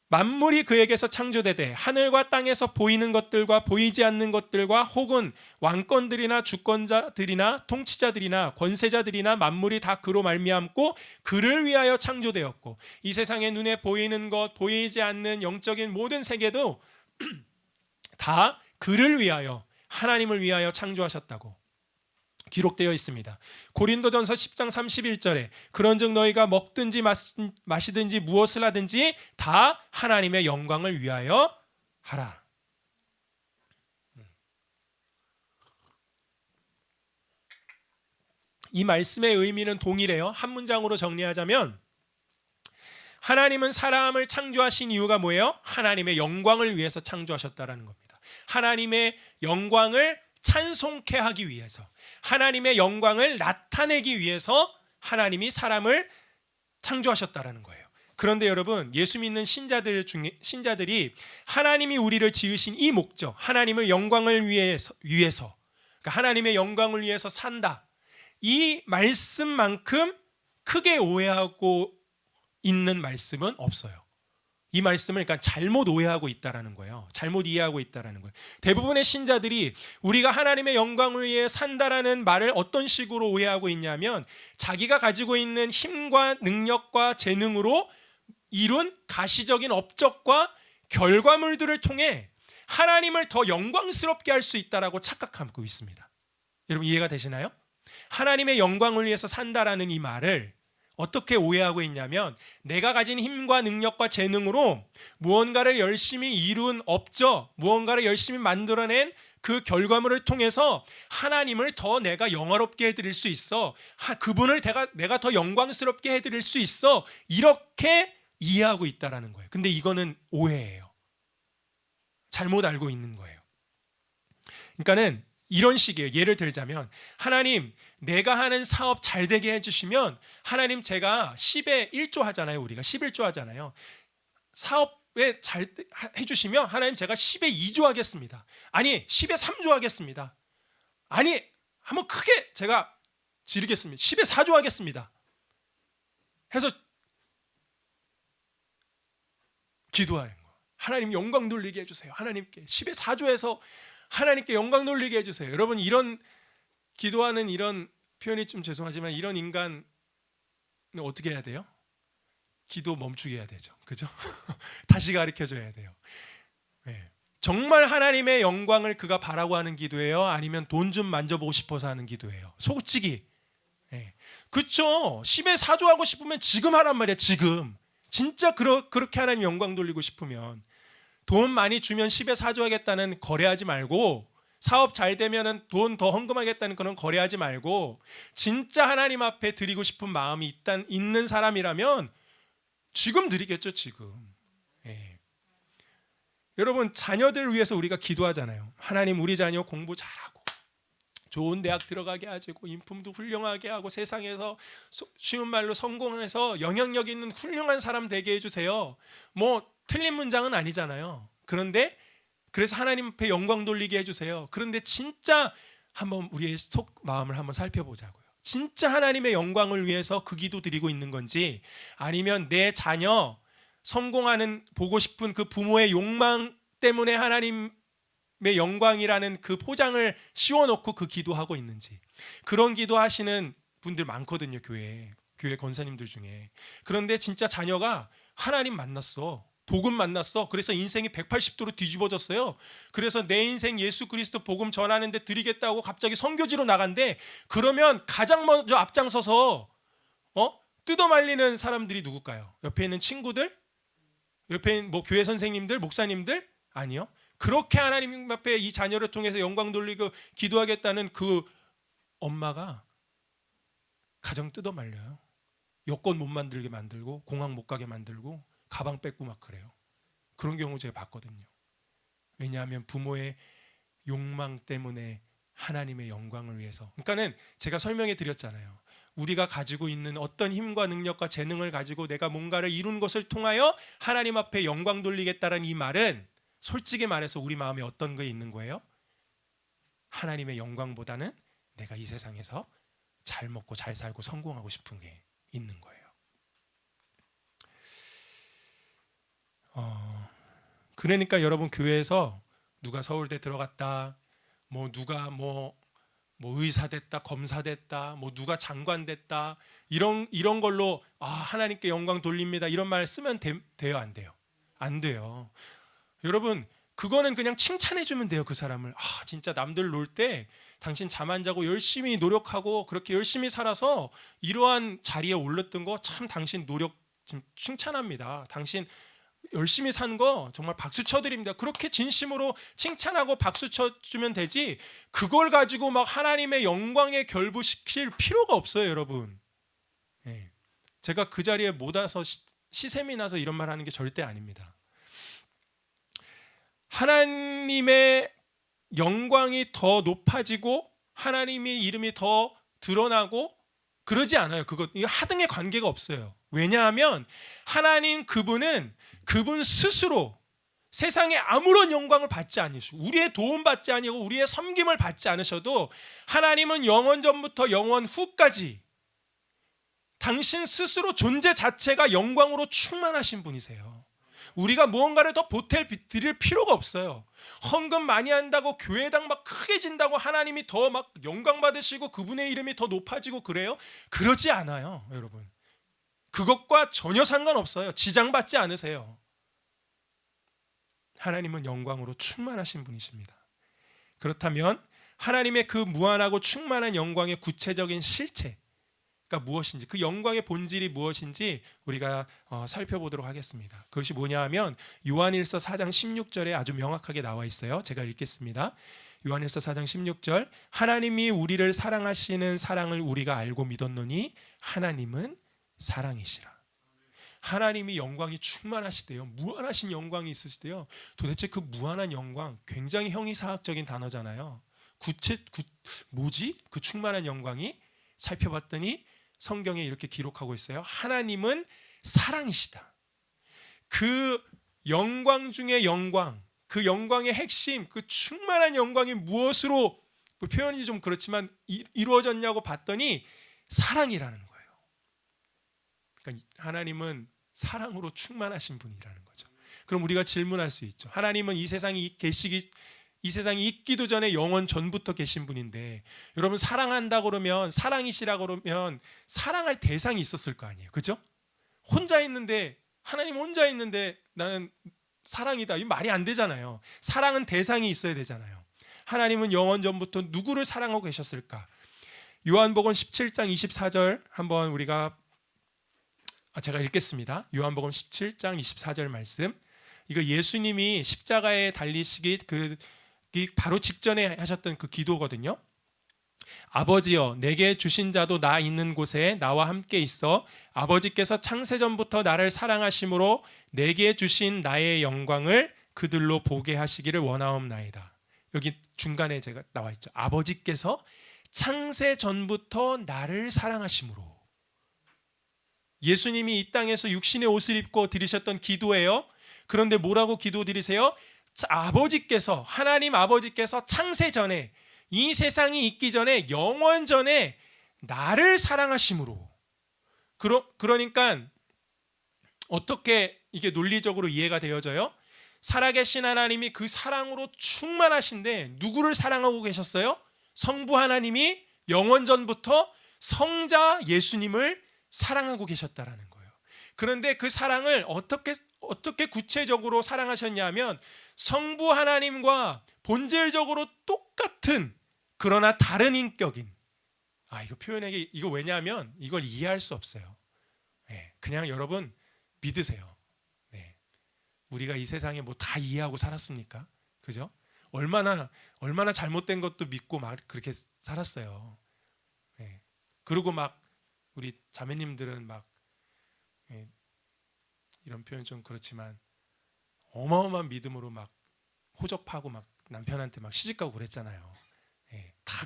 만물이 그에게서 창조되되 하늘과 땅에서 보이는 것들과 보이지 않는 것들과 혹은 왕권들이나 주권자들이나 통치자들이나 권세자들이나 만물이 다 그로 말미암고 그를 위하여 창조되었고, 이 세상에 눈에 보이는 것, 보이지 않는 영적인 모든 세계도 다 그를 위하여, 하나님을 위하여 창조하셨다고 기록되어 있습니다. 고린도전서 10장 31절에 그런즉 너희가 먹든지 마시든지 무엇을 하든지 다 하나님의 영광을 위하여 하라. 이 말씀의 의미는 동일해요. 한 문장으로 정리하자면 하나님은 사람을 창조하신 이유가 뭐예요? 하나님의 영광을 위해서 창조하셨다라는 겁니다. 하나님의 영광을 찬송케 하기 위해서, 하나님의 영광을 나타내기 위해서 하나님이 사람을 창조하셨다라는 거예요. 그런데 여러분, 예수 믿는 신자들이 하나님이 우리를 지으신 이 목적, 하나님의 영광을 위해서 그러니까 하나님의 영광을 위해서 산다, 이 말씀만큼 크게 오해하고 있는 말씀은 없어요. 이 말씀을 그러니까 잘못 오해하고 있다라는 거예요. 잘못 이해하고 있다라는 거예요. 대부분의 신자들이 우리가 하나님의 영광을 위해 산다라는 말을 어떤 식으로 오해하고 있냐면, 자기가 가지고 있는 힘과 능력과 재능으로 이룬 가시적인 업적과 결과물들을 통해 하나님을 더 영광스럽게 할 수 있다라고 착각하고 있습니다. 여러분, 이해가 되시나요? 하나님의 영광을 위해서 산다라는 이 말을 어떻게 오해하고 있냐면, 내가 가진 힘과 능력과 재능으로 무언가를 열심히 이룬 업적, 무언가를 열심히 만들어낸 그 결과물을 통해서 하나님을 더 내가 영화롭게 해드릴 수 있어, 그분을 내가 더 영광스럽게 해드릴 수 있어, 이렇게 이해하고 있다라는 거예요. 근데 이거는 오해예요. 잘못 알고 있는 거예요. 그러니까는 이런 식이에요. 예를 들자면 하나님 내가 하는 사업 잘 되게 해주시면 하나님 제가 10에 1조 하잖아요. 우리가 11조 하잖아요. 사업에 잘 해주시면 하나님 제가 10에 2조 하겠습니다. 아니 10에 3조 하겠습니다. 아니 한번 크게 제가 지르겠습니다. 10에 4조 하겠습니다. 해서 기도하는 거예요. 하나님 영광 돌리게 해주세요. 하나님께 10에 4조에서 하나님께 영광 돌리게 해주세요. 여러분 이런 기도하는 이런 표현이 좀 죄송하지만 이런 인간은 어떻게 해야 돼요? 기도 멈추게 해야 되죠. 그죠? 다시 가르쳐줘야 돼요. 네. 정말 하나님의 영광을 그가 바라고 하는 기도예요? 아니면 돈 좀 만져보고 싶어서 하는 기도예요? 솔직히 네. 그쵸? 10에 4조 하고 싶으면 지금 하란 말이야. 지금 진짜 그렇게 하나님 영광 돌리고 싶으면 돈 많이 주면 10에 4조 하겠다는 거래하지 말고 사업 잘 되면 돈 더 헌금하겠다는 그런 거래하지 말고 진짜 하나님 앞에 드리고 싶은 마음이 있는 사람이라면 지금 드리겠죠. 지금. 예. 여러분 자녀들 위해서 우리가 기도하잖아요. 하나님 우리 자녀 공부 잘하고 좋은 대학 들어가게 하시고 인품도 훌륭하게 하고 세상에서 쉬운 말로 성공해서 영향력 있는 훌륭한 사람 되게 해주세요. 뭐 틀린 문장은 아니잖아요. 그런데 그래서 하나님 앞에 영광 돌리게 해주세요. 그런데 진짜 한번 우리의 속 마음을 한번 살펴보자고요. 진짜 하나님의 영광을 위해서 그 기도 드리고 있는 건지 아니면 내 자녀 성공하는 보고 싶은 그 부모의 욕망 때문에 하나님의 영광이라는 그 포장을 씌워놓고 그 기도하고 있는지. 그런 기도하시는 분들 많거든요. 교회 권사님들 중에. 그런데 진짜 자녀가 하나님 만났어. 복음 만났어. 그래서 인생이 180도로 뒤집어졌어요. 그래서 내 인생 예수 그리스도 복음 전하는데 드리겠다고 갑자기 선교지로 나간대. 그러면 가장 먼저 앞장서서 뜯어말리는 사람들이 누굴까요? 옆에 있는 친구들? 옆에 있는 뭐 교회 선생님들, 목사님들? 아니요. 그렇게 하나님 앞에 이 자녀를 통해서 영광 돌리고 기도하겠다는 그 엄마가 가정 뜯어말려요. 여권 못 만들게 만들고 공항 못 가게 만들고 가방 뺏고 막 그래요. 그런 경우 제가 봤거든요. 왜냐하면 부모의 욕망 때문에 하나님의 영광을 위해서. 그러니까는 제가 설명해 드렸잖아요. 우리가 가지고 있는 어떤 힘과 능력과 재능을 가지고 내가 뭔가를 이룬 것을 통하여 하나님 앞에 영광 돌리겠다는 이 말은 솔직히 말해서 우리 마음에 어떤 게 있는 거예요? 하나님의 영광보다는 내가 이 세상에서 잘 먹고 잘 살고 성공하고 싶은 게 있는 거예요. 그러니까 여러분 교회에서 누가 서울대 들어갔다, 뭐 누가 뭐 의사 됐다, 검사 됐다, 뭐 누가 장관 됐다 이런 걸로 하나님께 영광 돌립니다 이런 말 쓰면 돼요, 안 돼요? 안 돼요. 여러분 그거는 그냥 칭찬해 주면 돼요. 그 사람을 진짜 남들 놀 때 당신 잠 안 자고 열심히 노력하고 그렇게 열심히 살아서 이러한 자리에 올랐던 거 참 당신 노력 좀 칭찬합니다. 당신 열심히 산 거 정말 박수 쳐드립니다. 그렇게 진심으로 칭찬하고 박수 쳐주면 되지 그걸 가지고 막 하나님의 영광에 결부시킬 필요가 없어요. 여러분. 네. 제가 그 자리에 못 와서 시샘이 나서 이런 말 하는 게 절대 아닙니다. 하나님의 영광이 더 높아지고 하나님의 이름이 더 드러나고 그러지 않아요. 이거 하등의 관계가 없어요. 왜냐하면 하나님 그분은 그분 스스로 세상에 아무런 영광을 받지 않으시고 우리의 도움 받지 아니고 우리의 섬김을 받지 않으셔도 하나님은 영원 전부터 영원 후까지 당신 스스로 존재 자체가 영광으로 충만하신 분이세요. 우리가 무언가를 더 보탤 드릴 필요가 없어요. 헌금 많이 한다고 교회당 막 크게 진다고 하나님이 더 막 영광 받으시고 그분의 이름이 더 높아지고 그래요? 그러지 않아요, 여러분. 그것과 전혀 상관없어요. 지장받지 않으세요. 하나님은 영광으로 충만하신 분이십니다. 그렇다면 하나님의 그 무한하고 충만한 영광의 구체적인 실체가 무엇인지, 그 영광의 본질이 무엇인지 우리가 살펴보도록 하겠습니다. 그것이 뭐냐 하면 요한일서 4장 16절에 아주 명확하게 나와 있어요. 제가 읽겠습니다. 요한일서 4장 16절 하나님이 우리를 사랑하시는 사랑을 우리가 알고 믿었노니 하나님은 사랑이시라. 하나님이 영광이 충만하시대요. 무한하신 영광이 있으시대요. 도대체 그 무한한 영광 굉장히 형이사학적인 단어잖아요. 뭐지? 그 충만한 영광이 살펴봤더니 성경에 이렇게 기록하고 있어요. 하나님은 사랑이시다. 그 영광 중에 영광, 그 영광의 핵심, 그 충만한 영광이 무엇으로 표현이 좀 그렇지만 이루어졌냐고 봤더니 사랑이라는 거예요. 그러니까 하나님은 사랑으로 충만하신 분이라는 거죠. 그럼 우리가 질문할 수 있죠. 하나님은 이 세상이 있기도 전에 영원 전부터 계신 분인데, 여러분 사랑한다 그러면, 사랑이시라 그러면 사랑할 대상이 있었을 거 아니에요. 그죠? 하나님 혼자 있는데 나는 사랑이다. 이 말이 안 되잖아요. 사랑은 대상이 있어야 되잖아요. 하나님은 영원 전부터 누구를 사랑하고 계셨을까? 요한복음 17장 24절 한번 제가 읽겠습니다. 요한복음 17장 24절 말씀. 이거 예수님이 십자가에 달리시기 바로 직전에 하셨던 그 기도거든요. 아버지여, 내게 주신 자도 나 있는 곳에 나와 함께 있어 아버지께서 창세전부터 나를 사랑하심으로 내게 주신 나의 영광을 그들로 보게 하시기를 원하옵나이다. 여기 중간에 제가 나와 있죠. 아버지께서 창세전부터 나를 사랑하심으로. 예수님이 이 땅에서 육신의 옷을 입고 드리셨던 기도예요. 그런데 뭐라고 기도드리세요? 하나님 아버지께서 창세 전에, 이 세상이 있기 전에, 영원 전에 나를 사랑하심으로. 그러니까 어떻게 이게 논리적으로 이해가 되어져요? 살아계신 하나님이 그 사랑으로 충만하신데 누구를 사랑하고 계셨어요? 성부 하나님이 영원 전부터 성자 예수님을 사랑하고 계셨다라는 거예요. 그런데 그 사랑을 어떻게 구체적으로 사랑하셨냐면, 성부 하나님과 본질적으로 똑같은 그러나 다른 인격인, 이거 표현하기, 이거 왜냐하면 이걸 이해할 수 없어요. 네, 그냥 여러분 믿으세요. 네, 우리가 이 세상에 뭐 다 이해하고 살았습니까? 그죠? 얼마나 잘못된 것도 믿고 막 그렇게 살았어요. 네, 그리고 막 우리 자매님들은 막, 이런 표현 좀 그렇지만 어마어마한 믿음으로 막 호접하고 막 남편한테 막 시집가고 그랬잖아요. 다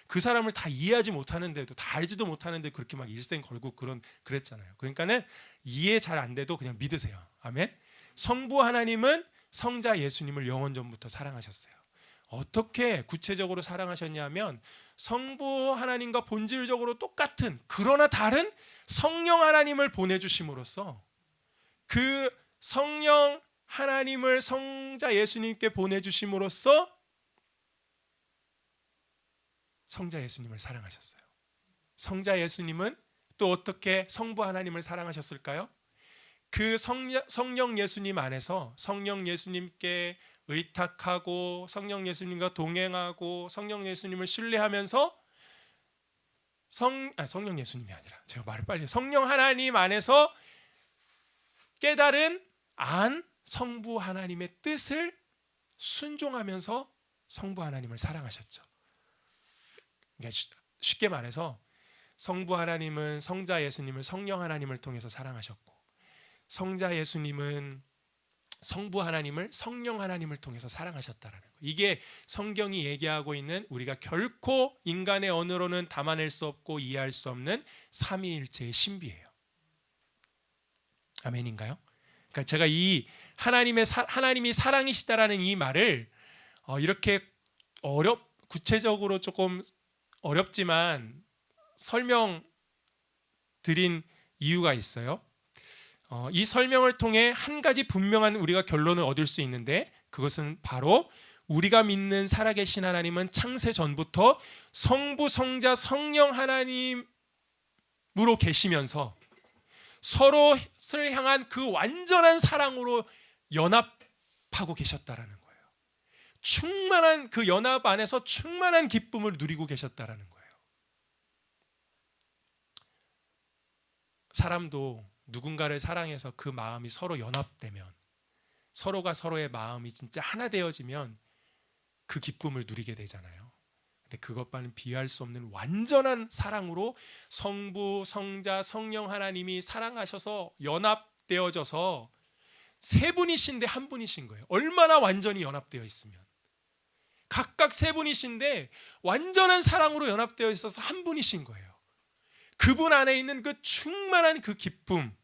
그 사람을 다 이해하지 못하는데도, 다 알지도 못하는데 그렇게 막 일생 걸고 그랬잖아요. 그러니까는 이해 잘 안 돼도 그냥 믿으세요. 아멘. 성부 하나님은 성자 예수님을 영원 전부터 사랑하셨어요. 어떻게 구체적으로 사랑하셨냐면, 성부 하나님과 본질적으로 똑같은 그러나 다른 성령 하나님을 보내주심으로써, 그 성령 하나님을 성자 예수님께 보내주심으로써 성자 예수님을 사랑하셨어요. 성자 예수님은 또 어떻게 성부 하나님을 사랑하셨을까요? 그 성령 예수님 안에서 성령 예수님께 의탁하고 성령 예수님과 동행하고 성령 예수님을 신뢰하면서 성령 예수님이 아니라, 제가 말을 빨리, 성령 하나님 안에서 깨달은 성부 하나님의 뜻을 순종하면서 성부 하나님을 사랑하셨죠. 그러니까 쉽게 말해서 성부 하나님은 성자 예수님을 성령 하나님을 통해서 사랑하셨고, 성자 예수님은 성부 하나님을 성령 하나님을 통해서 사랑하셨다라는 거예요. 이게 성경이 얘기하고 있는, 우리가 결코 인간의 언어로는 담아낼 수 없고 이해할 수 없는 삼위일체의 신비예요. 아멘인가요? 그러니까 제가 이 하나님이 사랑이시다라는 이 말을 이렇게 구체적으로 조금 어렵지만 설명드린 이유가 있어요. 이 설명을 통해 한 가지 분명한 우리가 결론을 얻을 수 있는데, 그것은 바로 우리가 믿는 살아계신 하나님은 창세 전부터 성부, 성자, 성령 하나님으로 계시면서 서로를 향한 그 완전한 사랑으로 연합하고 계셨다라는 거예요. 충만한 그 연합 안에서 충만한 기쁨을 누리고 계셨다라는 거예요. 사람도 누군가를 사랑해서 그 마음이 서로 연합되면, 서로가 서로의 마음이 진짜 하나 되어지면 그 기쁨을 누리게 되잖아요. 근데 그것과는 비할 수 없는 완전한 사랑으로 성부, 성자, 성령 하나님이 사랑하셔서 연합되어져서 세 분이신데 한 분이신 거예요. 얼마나 완전히 연합되어 있으면. 각각 세 분이신데 완전한 사랑으로 연합되어 있어서 한 분이신 거예요. 그분 안에 있는 그 충만한 그 기쁨을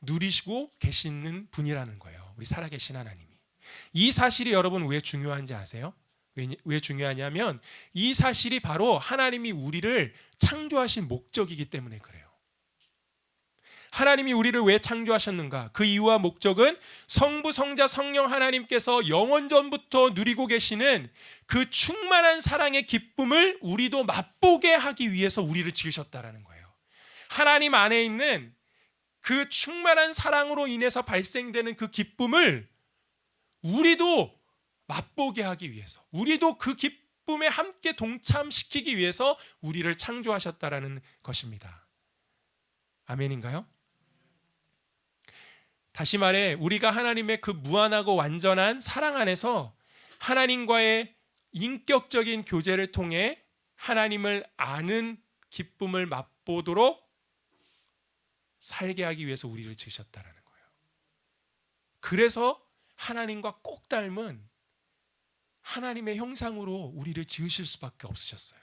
누리시고 계시는 분이라는 거예요. 우리 살아계신 하나님이. 이 사실이 여러분 왜 중요한지 아세요? 왜 중요하냐면 이 사실이 바로 하나님이 우리를 창조하신 목적이기 때문에 그래요. 하나님이 우리를 왜 창조하셨는가? 그 이유와 목적은 성부, 성자, 성령 하나님께서 영원전부터 누리고 계시는 그 충만한 사랑의 기쁨을 우리도 맛보게 하기 위해서 우리를 지으셨다라는 거예요. 하나님 안에 있는 그 충만한 사랑으로 인해서 발생되는 그 기쁨을 우리도 맛보게 하기 위해서, 우리도 그 기쁨에 함께 동참시키기 위해서 우리를 창조하셨다라는 것입니다. 아멘인가요? 다시 말해 우리가 하나님의 그 무한하고 완전한 사랑 안에서 하나님과의 인격적인 교제를 통해 하나님을 아는 기쁨을 맛보도록 살게 하기 위해서 우리를 지으셨다라는 거예요. 그래서 하나님과 꼭 닮은 하나님의 형상으로 우리를 지으실 수밖에 없으셨어요.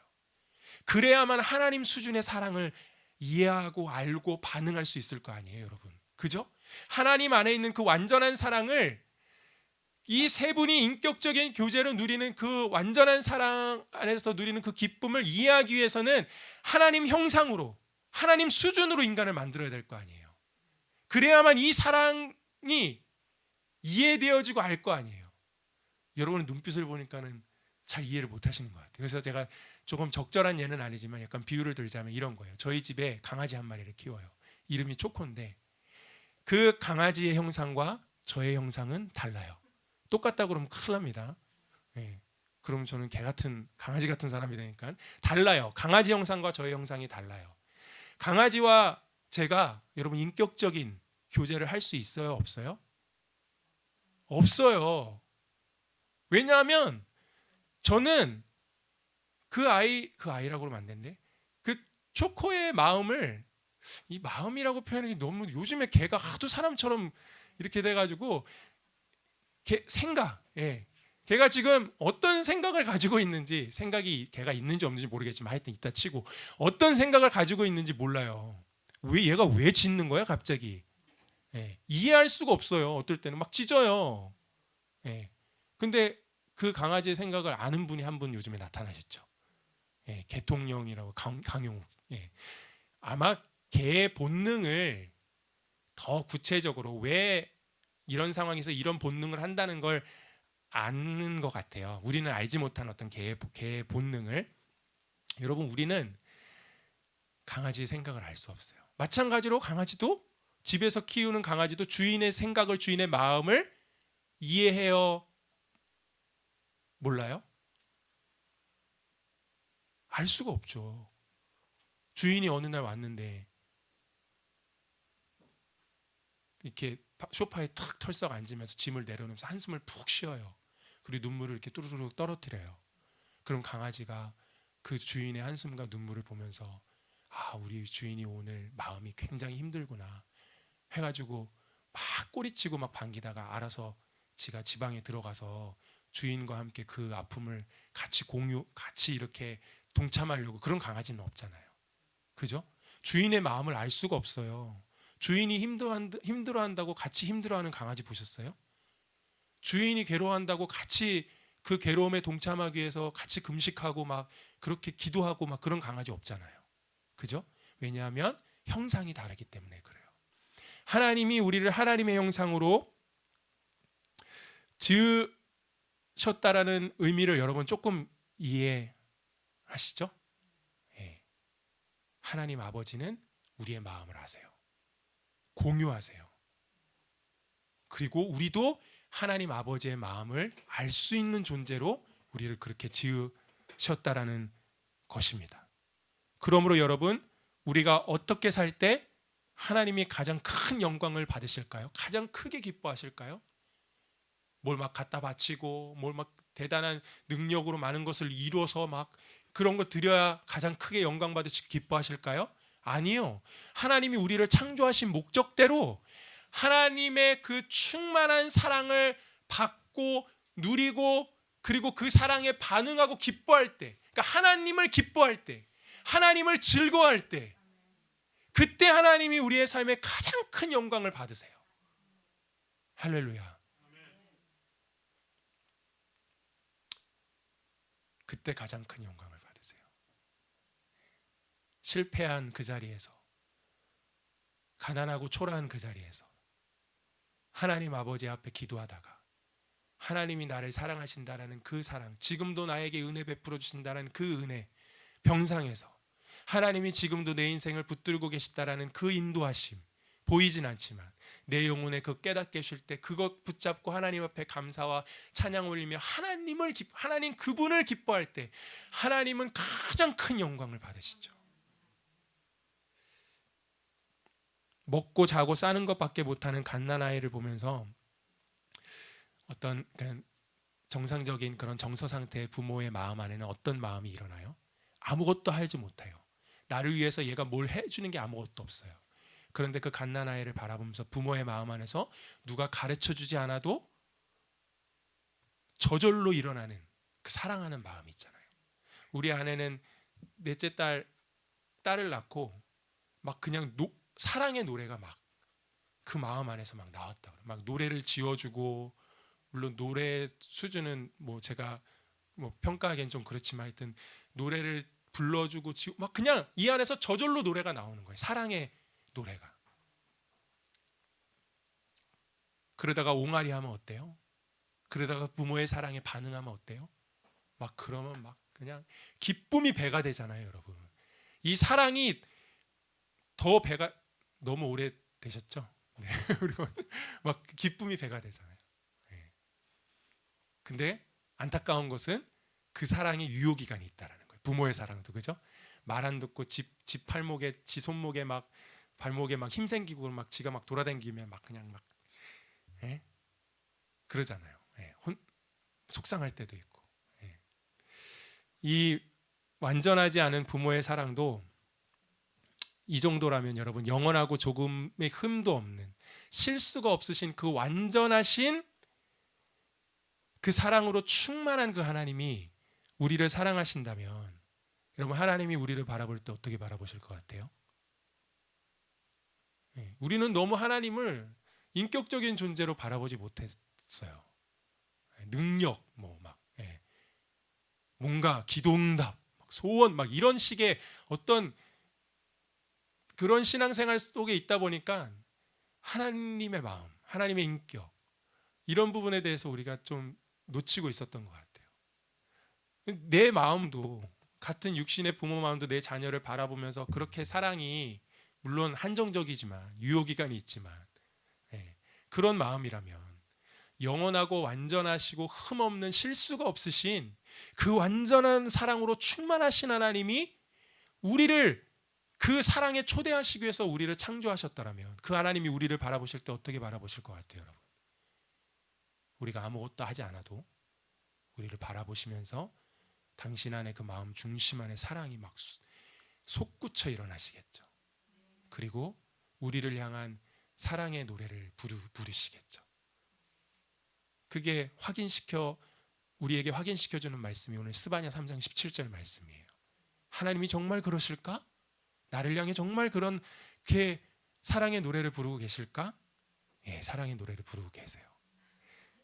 그래야만 하나님 수준의 사랑을 이해하고 알고 반응할 수 있을 거 아니에요, 여러분. 그죠? 하나님 안에 있는 그 완전한 사랑을 이 세 분이 인격적인 교제로 누리는 그 완전한 사랑 안에서 누리는 그 기쁨을 이해하기 위해서는 하나님 형상으로, 하나님 수준으로 인간을 만들어야 될 거 아니에요. 그래야만 이 사랑이 이해되어지고 알 거 아니에요. 여러분의 눈빛을 보니까는 잘 이해를 못 하시는 것 같아요. 그래서 제가 조금 적절한 예는 아니지만 약간 비유를 들자면 이런 거예요. 저희 집에 강아지 한 마리를 키워요. 이름이 초코인데 그 강아지의 형상과 저의 형상은 달라요. 똑같다고 그러면 큰일 납니다. 네. 그럼 저는 개 같은, 강아지 같은 사람이 되니까 달라요. 강아지 형상과 저의 형상이 달라요. 강아지와 제가 여러분 인격적인 교제를 할 수 있어요? 없어요? 없어요. 왜냐하면 저는 그 아이라고 그러면 안 되는데 그 초코의 마음을, 이 마음이라고 표현하기 너무, 요즘에 개가 하도 사람처럼 이렇게 돼가지고 생각, 걔가 지금 어떤 생각을 가지고 있는지, 생각이 걔가 있는지 없는지 모르겠지만 하여튼 이따 치고 어떤 생각을 가지고 있는지 몰라요. 얘가 왜 짖는 거야 갑자기? 이해할 수가 없어요. 어떨 때는 막 짖어요. 근데 그 강아지의 생각을 아는 분이 한 분 요즘에 나타나셨죠. 개통령이라고, 강용욱. 아마 개의 본능을 더 구체적으로 왜 이런 상황에서 이런 본능을 한다는 걸 아는 것 같아요. 우리는 알지 못한 어떤 개의 본능을. 여러분, 우리는 강아지의 생각을 알 수 없어요. 마찬가지로 강아지도, 집에서 키우는 강아지도 주인의 생각을, 주인의 마음을 이해해요? 몰라요? 알 수가 없죠. 주인이 어느 날 왔는데 이렇게 소파에 탁 털썩 앉으면서 짐을 내려놓으면서 한숨을 푹 쉬어요. 그리고 눈물을 이렇게 뚜루루룩 떨어뜨려요. 그럼 강아지가 그 주인의 한숨과 눈물을 보면서 우리 주인이 오늘 마음이 굉장히 힘들구나 해가지고 막 꼬리치고 막 반기다가 알아서 지가 지방에 들어가서 주인과 함께 그 아픔을 같이 이렇게 동참하려고, 그런 강아지는 없잖아요. 그죠? 주인의 마음을 알 수가 없어요. 주인이 힘들어한다고 같이 힘들어하는 강아지 보셨어요? 주인이 괴로워한다고 같이 그 괴로움에 동참하기 위해서 같이 금식하고 막 그렇게 기도하고 막 그런 강아지 없잖아요. 그죠? 왜냐하면 형상이 다르기 때문에 그래요. 하나님이 우리를 하나님의 형상으로 지으셨다라는 의미를 여러분 조금 이해하시죠? 하나님 아버지는 우리의 마음을 아세요. 공유하세요. 그리고 우리도 하나님 아버지의 마음을 알 수 있는 존재로 우리를 그렇게 지으셨다라는 것입니다. 그러므로 여러분, 우리가 어떻게 살 때 하나님이 가장 큰 영광을 받으실까요? 가장 크게 기뻐하실까요? 뭘 막 갖다 바치고 뭘 막 대단한 능력으로 많은 것을 이루어서 막 그런 거 드려야 가장 크게 영광 받으시고 기뻐하실까요? 아니요. 하나님이 우리를 창조하신 목적대로 하나님의 그 충만한 사랑을 받고 누리고 그리고 그 사랑에 반응하고 기뻐할 때, 그러니까 하나님을 기뻐할 때, 하나님을 즐거워할 때, 그때 하나님이 우리의 삶에 가장 큰 영광을 받으세요. 할렐루야. 그때 가장 큰 영광을 받으세요. 실패한 그 자리에서, 가난하고 초라한 그 자리에서 하나님 아버지 앞에 기도하다가 하나님이 나를 사랑하신다라는 그 사랑, 지금도 나에게 은혜 베풀어 주신다는 그 은혜, 병상에서 하나님이 지금도 내 인생을 붙들고 계시다라는 그 인도하심, 보이진 않지만 내 영혼에 그 깨닫게 해줄 때 그것 붙잡고 하나님 앞에 감사와 찬양 올리며 하나님 그분을 기뻐할 때 하나님은 가장 큰 영광을 받으시죠. 먹고 자고 싸는 것밖에 못하는 갓난아이를 보면서 어떤 정상적인 그런 정서 상태의 부모의 마음 안에는 어떤 마음이 일어나요? 아무것도 하지 못해요. 나를 위해서 얘가 뭘 해주는 게 아무것도 없어요. 그런데 그 갓난아이를 바라보면서 부모의 마음 안에서 누가 가르쳐주지 않아도 저절로 일어나는 그 사랑하는 마음이 있잖아요. 우리 아내는 넷째 딸을 낳고 막 그냥 사랑의 노래가 막 그 마음 안에서 막 나왔다. 막 노래를 지어주고, 물론 노래 수준은 뭐 제가 뭐 평가하기엔 좀 그렇지만 하여튼 노래를 불러주고 막 그냥 이 안에서 저절로 노래가 나오는 거예요. 사랑의 노래가. 그러다가 옹알이 하면 어때요? 그러다가 부모의 사랑에 반응하면 어때요? 막 그러면 막 그냥 기쁨이 배가 되잖아요, 여러분. 이 사랑이 더 배가 너무 오래 되셨죠? 네. 그리고 막 기쁨이 배가 되잖아요. 네. 근데 안타까운 것은 그 사랑에 유효 기간이 있다라는 거예요. 부모의 사랑도 그죠? 말 안 듣고 지 팔목에 지 손목에 막 발목에 막 힘 생기고 막 지가 막 돌아다니면 막 그냥 막 그러잖아요. 속상할 때도 있고. 이 완전하지 않은 부모의 사랑도 이 정도라면 여러분 영원하고 조금의 흠도 없는 실수가 없으신 그 완전하신 그 사랑으로 충만한 그 하나님이 우리를 사랑하신다면 여러분 하나님이 우리를 바라볼 때 어떻게 바라보실 것 같아요? 우리는 너무 하나님을 인격적인 존재로 바라보지 못했어요. 능력 뭔가 기도응답 소원 막 이런 식의 어떤 그런 신앙생활 속에 있다 보니까 하나님의 마음, 하나님의 인격 이런 부분에 대해서 우리가 좀 놓치고 있었던 것 같아요. 내 마음도 같은 육신의 부모 마음도 내 자녀를 바라보면서 그렇게 사랑이 물론 한정적이지만 유효기간이 있지만 그런 마음이라면 영원하고 완전하시고 흠없는 실수가 없으신 그 완전한 사랑으로 충만하신 하나님이 우리를 그 사랑에 초대하시기 위해서 우리를 창조하셨다면 그 하나님이 우리를 바라보실 때 어떻게 바라보실 것 같아요, 여러분? 우리가 아무것도 하지 않아도 우리를 바라보시면서 당신 안에 그 마음 중심 안에 사랑이 막 솟구쳐 일어나시겠죠. 그리고 우리를 향한 사랑의 노래를 부르시겠죠. 그게 우리에게 확인시켜주는 말씀이 오늘 스바냐 3장 17절 말씀이에요. 하나님이 정말 그러실까? 나를 향해 정말 그렇게 사랑의 노래를 부르고 계실까? 사랑의 노래를 부르고 계세요.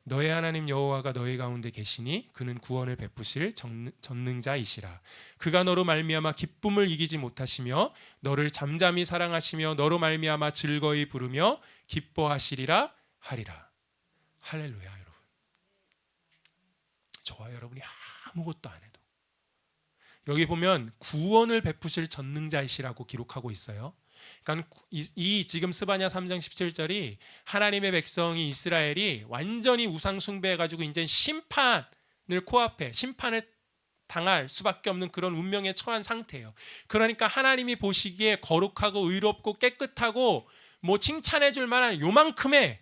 너의 하나님 여호와가 너희 가운데 계시니 그는 구원을 베푸실 전능자이시라. 그가 너로 말미암아 기쁨을 이기지 못하시며 너를 잠잠히 사랑하시며 너로 말미암아 즐거이 부르며 기뻐하시리라 하리라. 할렐루야. 여러분, 저와 여러분이 아무것도 안 해도 여기 보면 구원을 베푸실 전능자이시라고 기록하고 있어요. 그러니까 이 지금 스바냐 3장 17절이 하나님의 백성이 이스라엘이 완전히 우상 숭배해가지고 이제 심판을 코앞에 심판을 당할 수밖에 없는 그런 운명에 처한 상태예요. 그러니까 하나님이 보시기에 거룩하고 의롭고 깨끗하고 뭐 칭찬해줄 만한 요만큼의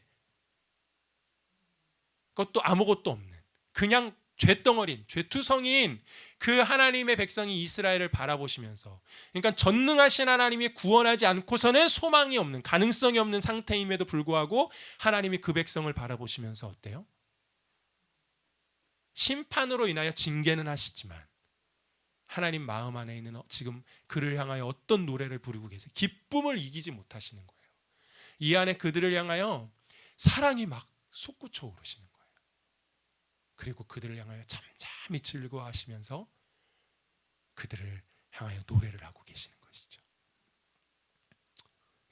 것도 아무것도 없는 그냥 죄덩어린 죄투성이인 그 하나님의 백성이 이스라엘을 바라보시면서 그러니까 전능하신 하나님이 구원하지 않고서는 소망이 없는 가능성이 없는 상태임에도 불구하고 하나님이 그 백성을 바라보시면서 어때요? 심판으로 인하여 징계는 하시지만 하나님 마음 안에 있는 지금 그를 향하여 어떤 노래를 부르고 계세요? 기쁨을 이기지 못하시는 거예요. 이 안에 그들을 향하여 사랑이 막 솟구쳐 오르시는 거예요. 그리고 그들을 향하여 잠잠히 즐거워하시면서 그들을 향하여 노래를 하고 계시는 것이죠.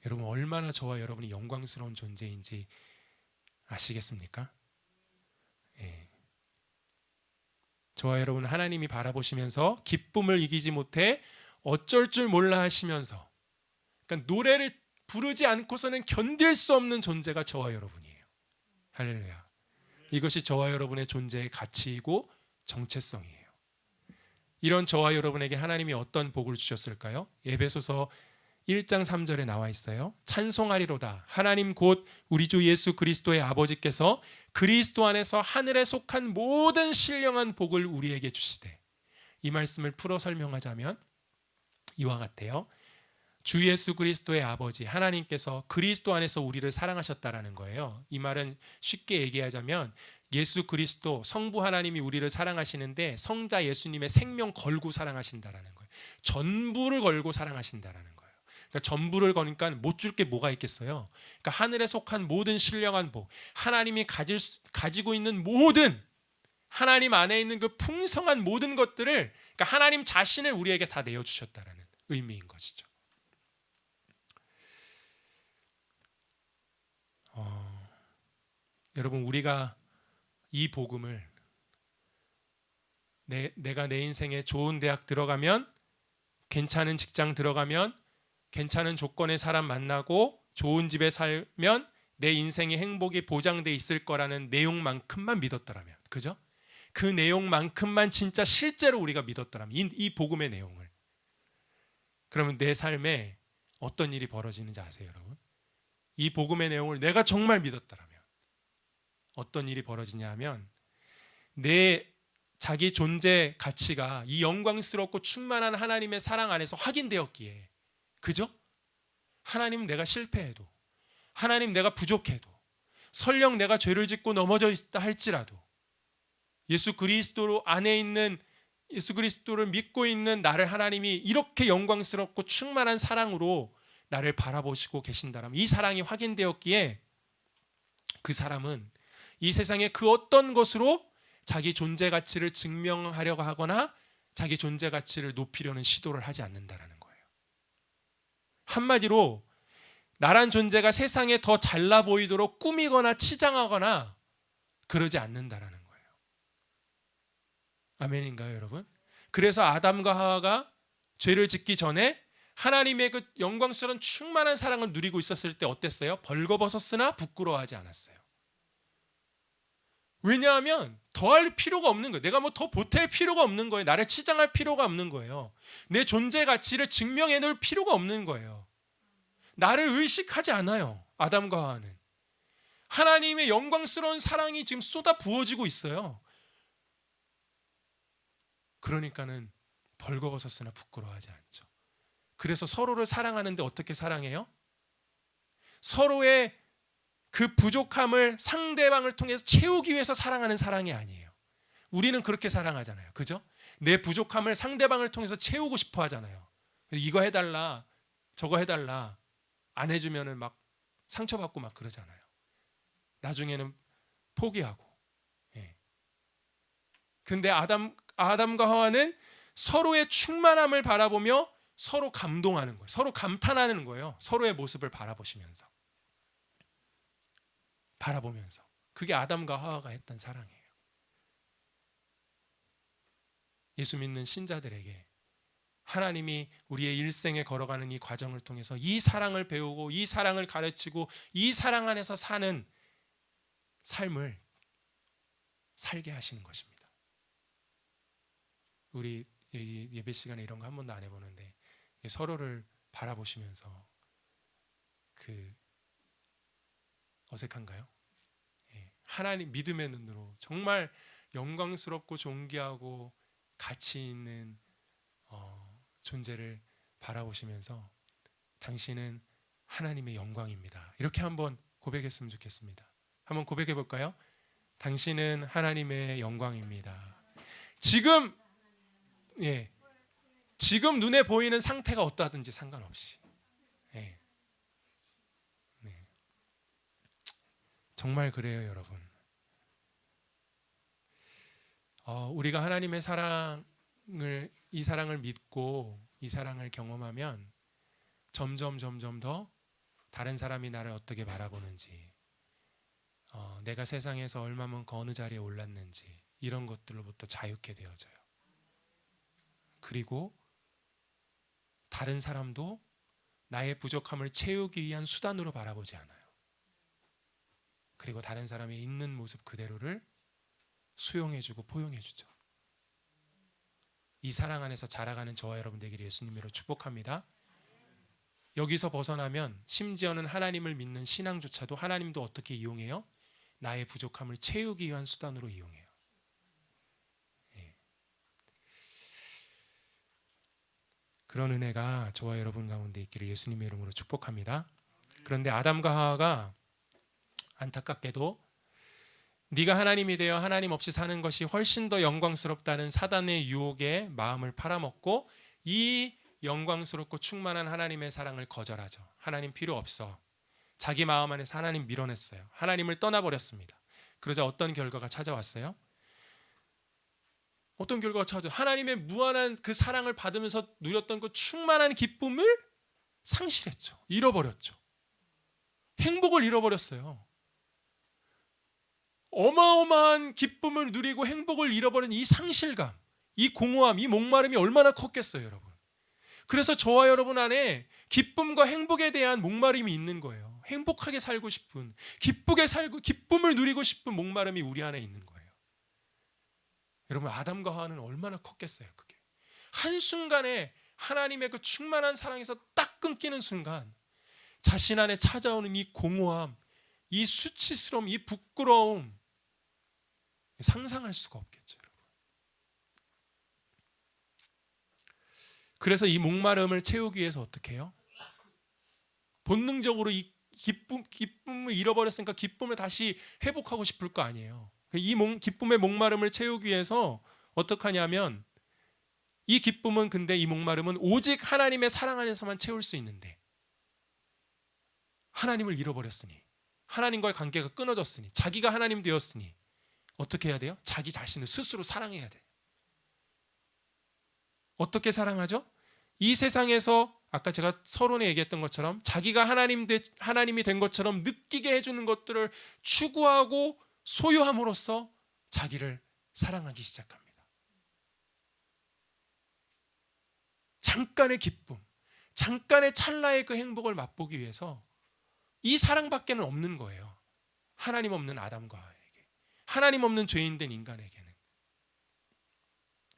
여러분, 얼마나 저와 여러분이 영광스러운 존재인지 아시겠습니까? 예. 저와 여러분, 하나님이 바라보시면서 기쁨을 이기지 못해 어쩔 줄 몰라 하시면서, 그러니까 노래를 부르지 않고서는 견딜 수 없는 존재가 저와 여러분이에요. 할렐루야. 이것이 저와 여러분의 존재의 가치이고 정체성이에요. 이런 저와 여러분에게 하나님이 어떤 복을 주셨을까요? 에베소서 1장 3절에 나와 있어요. 찬송하리로다. 하나님 곧 우리 주 예수 그리스도의 아버지께서 그리스도 안에서 하늘에 속한 모든 신령한 복을 우리에게 주시되. 이 말씀을 풀어 설명하자면 이와 같아요. 주 예수 그리스도의 아버지 하나님께서 그리스도 안에서 우리를 사랑하셨다라는 거예요. 이 말은 쉽게 얘기하자면 예수 그리스도 성부 하나님이 우리를 사랑하시는데 성자 예수님의 생명 걸고 사랑하신다라는 거예요. 전부를 걸고 사랑하신다라는 거예요. 그러니까 전부를 거니까 못 줄 게 뭐가 있겠어요. 그러니까 하늘에 속한 모든 신령한 복, 하나님이 가지고 있는 모든 하나님 안에 있는 그 풍성한 모든 것들을, 그러니까 하나님 자신을 우리에게 다 내어주셨다라는 의미인 것이죠. 여러분, 우리가 이 복음을 내가 내 인생에 좋은 대학 들어가면, 괜찮은 직장 들어가면, 괜찮은 조건의 사람 만나고 좋은 집에 살면 내 인생의 행복이 보장돼 있을 거라는 내용만큼만 믿었더라면, 그죠? 그 내용만큼만 진짜 실제로 우리가 믿었더라면, 이 복음의 내용을, 그러면 내 삶에 어떤 일이 벌어지는지 아세요, 여러분? 이 복음의 내용을 내가 정말 믿었더라면 어떤 일이 벌어지냐 하면, 내 자기 존재 가치가 이 영광스럽고 충만한 하나님의 사랑 안에서 확인되었기에, 그죠? 하나님, 내가 실패해도, 하나님 내가 부족해도, 설령 내가 죄를 짓고 넘어져 있다 할지라도 예수 그리스도 안에 있는, 예수 그리스도를 믿고 있는 나를 하나님이 이렇게 영광스럽고 충만한 사랑으로 나를 바라보시고 계신다라면, 이 사랑이 확인되었기에 그 사람은 이 세상의 그 어떤 것으로 자기 존재 가치를 증명하려고 하거나 자기 존재 가치를 높이려는 시도를 하지 않는다라는 거예요. 한마디로 나란 존재가 세상에 더 잘나 보이도록 꾸미거나 치장하거나 그러지 않는다라는 거예요. 아멘인가요, 여러분? 그래서 아담과 하와가 죄를 짓기 전에 하나님의 그 영광스러운 충만한 사랑을 누리고 있었을 때 어땠어요? 벌거벗었으나 부끄러워하지 않았어요. 왜냐하면 더할 필요가 없는 거예요. 내가 뭐 더 보탤 필요가 없는 거예요. 나를 치장할 필요가 없는 거예요. 내 존재 가치를 증명해 놓을 필요가 없는 거예요. 나를 의식하지 않아요. 아담과 하와는. 하나님의 영광스러운 사랑이 지금 쏟아 부어지고 있어요. 그러니까는 벌거벗었으나 부끄러워하지 않죠. 그래서 서로를 사랑하는데 어떻게 사랑해요? 서로의 그 부족함을 상대방을 통해서 채우기 위해서 사랑하는 사랑이 아니에요. 우리는 그렇게 사랑하잖아요. 그죠? 내 부족함을 상대방을 통해서 채우고 싶어 하잖아요. 이거 해달라, 저거 해달라, 안 해주면은 막 상처받고 막 그러잖아요. 나중에는 포기하고. 예. 근데 아담과 하와는 서로의 충만함을 바라보며 서로 감동하는 거예요. 서로 감탄하는 거예요. 서로의 모습을 바라보시면서. 바라보면서. 그게 아담과 하와가 했던 사랑이에요. 예수 믿는 신자들에게 하나님이 우리의 일생에 걸어가는 이 과정을 통해서 이 사랑을 배우고 이 사랑을 가르치고 이 사랑 안에서 사는 삶을 살게 하시는 것입니다. 우리 예배 시간에 이런 거 한 번도 안 해보는데 서로를 바라보시면서 어색한가요? 하나님 믿음의 눈으로 정말 영광스럽고 존귀하고 가치 있는 존재를 바라보시면서 당신은 하나님의 영광입니다. 이렇게 한번 고백했으면 좋겠습니다. 한번 고백해 볼까요? 당신은 하나님의 영광입니다. 지금 예, 지금 눈에 보이는 상태가 어떠하든지 상관없이 예, 네. 정말 그래요, 여러분. 우리가 하나님의 이 사랑을 믿고 이 사랑을 경험하면 점점 더 다른 사람이 나를 어떻게 바라보는지, 내가 세상에서 얼마만큼 어느 자리에 올랐는지 이런 것들로부터 자유케 되어져요. 그리고 다른 사람도 나의 부족함을 채우기 위한 수단으로 바라보지 않아요. 그리고 다른 사람이 있는 모습 그대로를 수용해주고 포용해주죠. 이 사랑 안에서 자라가는 저와 여러분 되기를 예수님으로 축복합니다. 여기서 벗어나면 심지어는 하나님을 믿는 신앙조차도 하나님도 어떻게 이용해요? 나의 부족함을 채우기 위한 수단으로 이용해요. 예. 그런 은혜가 저와 여러분 가운데 있기를 예수님의 이름으로 축복합니다. 그런데 아담과 하와가 안타깝게도 네가 하나님이 되어 하나님 없이 사는 것이 훨씬 더 영광스럽다는 사단의 유혹에 마음을 팔아먹고 이 영광스럽고 충만한 하나님의 사랑을 거절하죠. 하나님 필요 없어. 자기 마음 안에서 하나님 밀어냈어요. 하나님을 떠나버렸습니다. 그러자 어떤 결과가 찾아왔어요? 어떤 결과가 찾아왔어요? 하나님의 무한한 그 사랑을 받으면서 누렸던 그 충만한 기쁨을 상실했죠. 잃어버렸죠. 행복을 잃어버렸어요. 어마어마한 기쁨을 누리고 행복을 잃어버린 이 상실감, 이 공허함, 이 목마름이 얼마나 컸겠어요, 여러분. 그래서 저와 여러분 안에 기쁨과 행복에 대한 목마름이 있는 거예요. 행복하게 살고 싶은, 기쁘게 살고 기쁨을 누리고 싶은 목마름이 우리 안에 있는 거예요. 여러분, 아담과 하와는 얼마나 컸겠어요, 그게. 한순간에 하나님의 그 충만한 사랑에서 딱 끊기는 순간 자신 안에 찾아오는 이 공허함, 이 수치스러움, 이 부끄러움 상상할 수가 없겠죠, 여러분. 그래서 이 목마름을 채우기 위해서 어떻게 해요? 본능적으로 이 기쁨을 잃어버렸으니까 기쁨을 다시 회복하고 싶을 거 아니에요. 이 기쁨의 목마름을 채우기 위해서 어떻게 하냐면 이 기쁨은 근데 이 목마름은 오직 하나님의 사랑 안에서만 채울 수 있는데 하나님을 잃어버렸으니 하나님과의 관계가 끊어졌으니 자기가 하나님 되었으니 어떻게 해야 돼요? 자기 자신을 스스로 사랑해야 돼요. 어떻게 사랑하죠? 이 세상에서 아까 제가 서론에 얘기했던 것처럼 자기가 하나님이 된 것처럼 느끼게 해주는 것들을 추구하고 소유함으로써 자기를 사랑하기 시작합니다. 잠깐의 기쁨, 잠깐의 찰나의 그 행복을 맛보기 위해서 이 사랑밖에는 없는 거예요. 하나님 없는 아담과 하와에게, 하나님 없는 죄인된 인간에게는.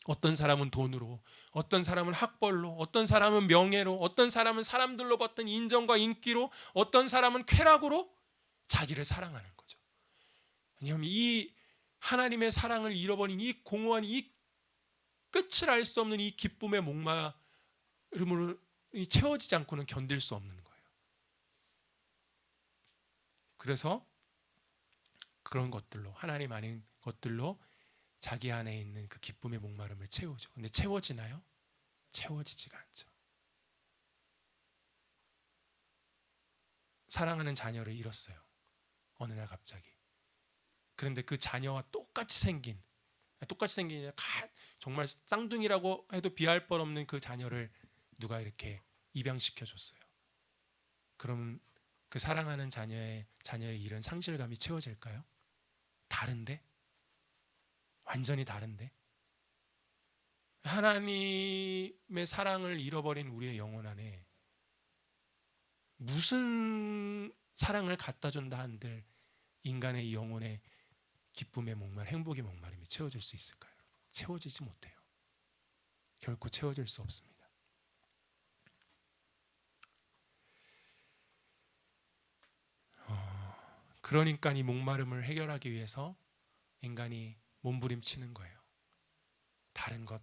어떤 사람은 돈으로, 어떤 사람은 학벌로, 어떤 사람은 명예로, 어떤 사람은 사람들로 받던 인정과 인기로, 어떤 사람은 쾌락으로 자기를 사랑하는 거죠. 왜냐하면 이 하나님의 사랑을 잃어버린 이 공허한 이 끝을 알 수 없는 이 기쁨의 목마름으로 채워지지 않고는 견딜 수 없는 거예요. 그래서 그런 것들로, 하나님 아닌 것들로 자기 안에 있는 그 기쁨의 목마름을 채우죠. 근데 채워지나요? 채워지지가 않죠. 사랑하는 자녀를 잃었어요. 어느 날 갑자기. 그런데 그 자녀와 똑같이 생긴 정말 쌍둥이라고 해도 비할 바 없는 그 자녀를 누가 이렇게 입양시켜 줬어요. 그럼 그 사랑하는 자녀의 잃은 상실감이 채워질까요? 다른데? 완전히 다른데? 하나님의 사랑을 잃어버린 우리의 영혼 안에 무슨 사랑을 갖다 준다 한들 인간의 이 영혼의 기쁨의 목마름, 행복의 목마름이 채워질 수 있을까요? 채워지지 못해요. 결코 채워질 수 없습니다. 그러니까 이 목마름을 해결하기 위해서 인간이 몸부림치는 거예요. 다른 것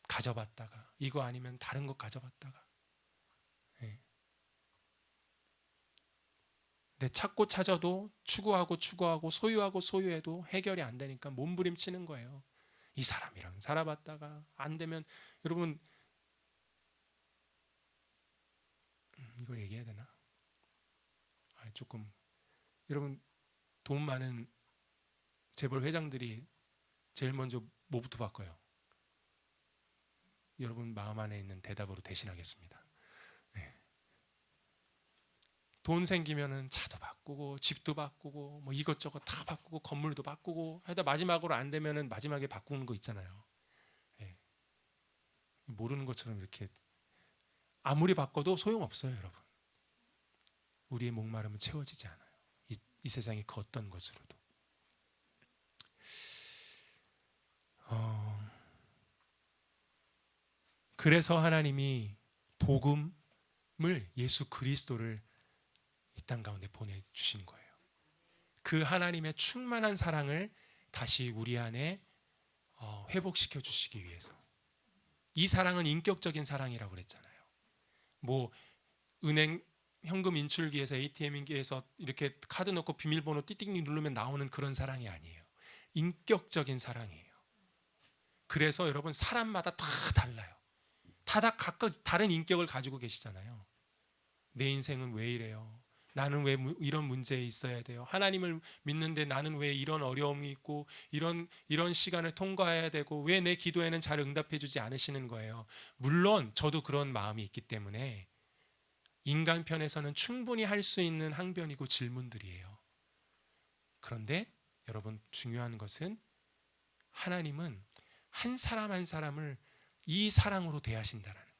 가져봤다가, 이거 아니면 다른 것 가져봤다가, 근데 찾고 찾아도 추구하고 추구하고 소유하고 소유해도 해결이 안 되니까 몸부림치는 거예요. 이 사람이랑 살아봤다가 안 되면, 여러분 이걸 얘기해야 되나? 조금, 여러분 돈 많은 재벌 회장들이 제일 먼저 뭐부터 바꿔요? 여러분 마음 안에 있는 대답으로 대신하겠습니다. 네. 돈 생기면은 차도 바꾸고 집도 바꾸고 뭐 이것저것 다 바꾸고 건물도 바꾸고 하다 마지막으로 안 되면은 마지막에 바꾸는 거 있잖아요. 네. 모르는 것처럼 이렇게 아무리 바꿔도 소용없어요, 여러분. 우리의 목마름은 채워지지 않아요. 이 세상의 그 어떤 것으로도. 그래서 하나님이 복음을, 예수 그리스도를 이 땅 가운데 보내주신 거예요. 그 하나님의 충만한 사랑을 다시 우리 안에 회복시켜 주시기 위해서. 이 사랑은 인격적인 사랑이라고 그랬잖아요. 뭐 은행 현금 인출기에서 ATM기에서 이렇게 카드 넣고 비밀번호 띠띵 누르면 나오는 그런 사랑이 아니에요. 인격적인 사랑이에요. 그래서 여러분 사람마다 다 달라요. 다 각각 다른 인격을 가지고 계시잖아요. 내 인생은 왜 이래요? 나는 왜 이런 문제에 있어야 돼요? 하나님을 믿는데 나는 왜 이런 어려움이 있고 이런 시간을 통과해야 되고 왜 내 기도에는 잘 응답해 주지 않으시는 거예요? 물론 저도 그런 마음이 있기 때문에 인간 편에서는 충분히 할 수 있는 항변이고 질문들이에요. 그런데 여러분 중요한 것은 하나님은 한 사람 한 사람을 이 사랑으로 대하신다라는 거예요.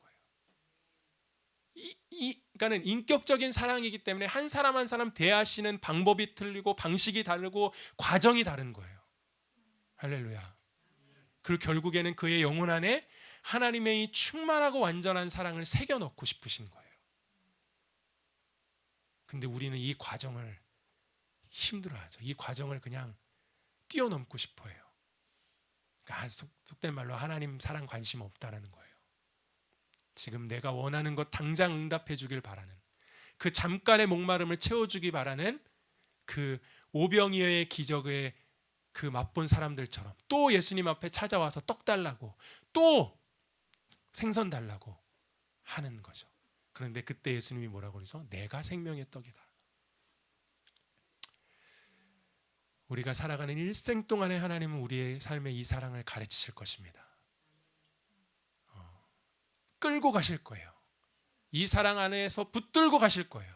그러니까는 인격적인 사랑이기 때문에 한 사람 한 사람 대하시는 방법이 틀리고 방식이 다르고 과정이 다른 거예요. 할렐루야. 그리고 결국에는 그의 영혼 안에 하나님의 이 충만하고 완전한 사랑을 새겨 넣고 싶으신 거예요. 근데 우리는 이 과정을 힘들어하죠. 이 과정을 그냥 뛰어넘고 싶어 해요. 그러니까 속된 말로 하나님 사랑 관심 없다라는 거예요. 지금 내가 원하는 것 당장 응답해 주길 바라는, 그 잠깐의 목마름을 채워주기 바라는 그 오병이어의 기적에 그 맛본 사람들처럼 또 예수님 앞에 찾아와서 떡 달라고 또 생선 달라고 하는 거죠. 그런데 그때 예수님이 뭐라고 그러죠? 내가 생명의 떡이다. 우리가 살아가는 일생 동안에 하나님은 우리의 삶의 이 사랑을 가르치실 것입니다. 끌고 가실 거예요. 이 사랑 안에서 붙들고 가실 거예요.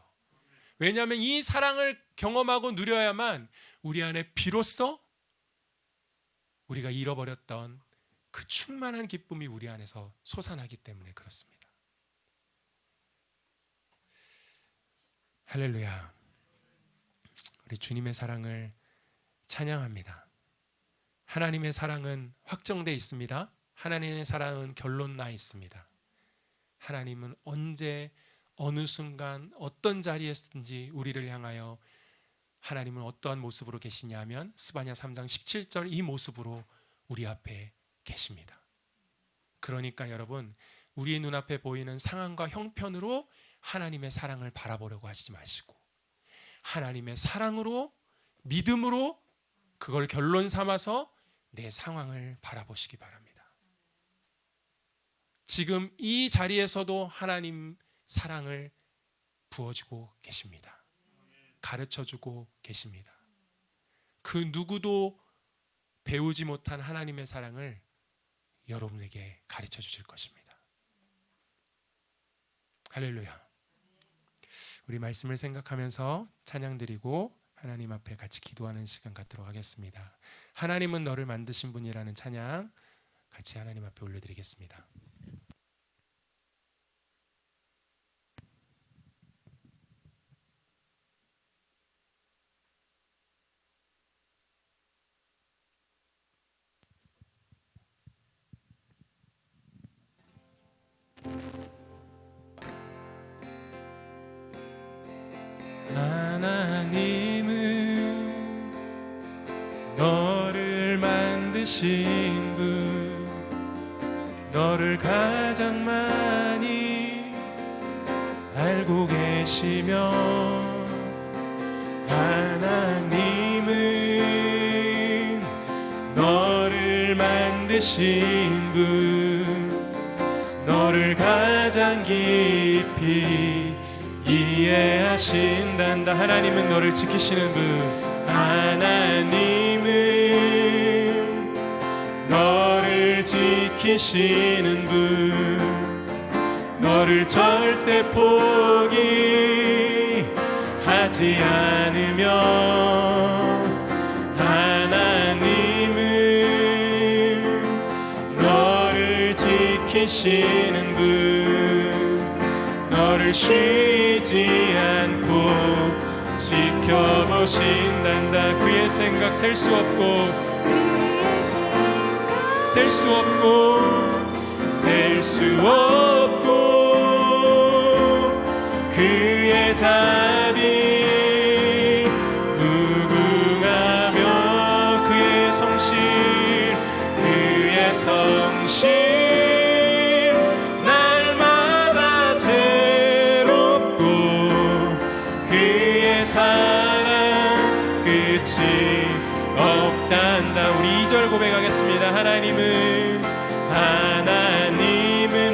왜냐하면 이 사랑을 경험하고 누려야만 우리 안에 비로소 우리가 잃어버렸던 그 충만한 기쁨이 우리 안에서 솟아나기 때문에 그렇습니다. 할렐루야. 우리 주님의 사랑을 찬양합니다. 하나님의 사랑은 확정되어 있습니다. 하나님의 사랑은 결론 나 있습니다. 하나님은 언제 어느 순간 어떤 자리에서든지 우리를 향하여 하나님은 어떠한 모습으로 계시냐면 스바냐 3장 17절 이 모습으로 우리 앞에 계십니다. 그러니까 여러분 우리 눈앞에 보이는 상황과 형편으로 하나님의 사랑을 바라보려고 하시지 마시고 하나님의 사랑으로 믿음으로 그걸 결론 삼아서 내 상황을 바라보시기 바랍니다. 지금 이 자리에서도 하나님 사랑을 부어주고 계십니다. 가르쳐주고 계십니다. 그 누구도 배우지 못한 하나님의 사랑을 여러분에게 가르쳐 주실 것입니다. 할렐루야. 우리 말씀을 생각하면서 찬양 드리고 하나님 앞에 같이 기도하는 시간 갖도록 하겠습니다. 하나님은 너를 만드신 분이라는 찬양 같이 하나님 앞에 올려드리겠습니다. 하나님은 너를 만드신 분, 너를 가장 많이 알고 계시며 하나님은 너를 만드신 분, 너를 가장 깊이 이해하신단다. 하나님은 너를 지키시는 분, 하나님은 너를 지키시는 분, 너를 절대 포기하지 않으며, 하나님은 너를 지키시는 분, 너를 쉬지 않고 지켜보신단다. 그의 생각 셀 수 없고 셀 수 없고 셀 수 없고, 그의 자비 무궁하며, 그의 성실 그의 성실 날마다 새롭고, 그의 사랑 끝이 없단다. 우리 2절 고백하겠습니다. 하나님은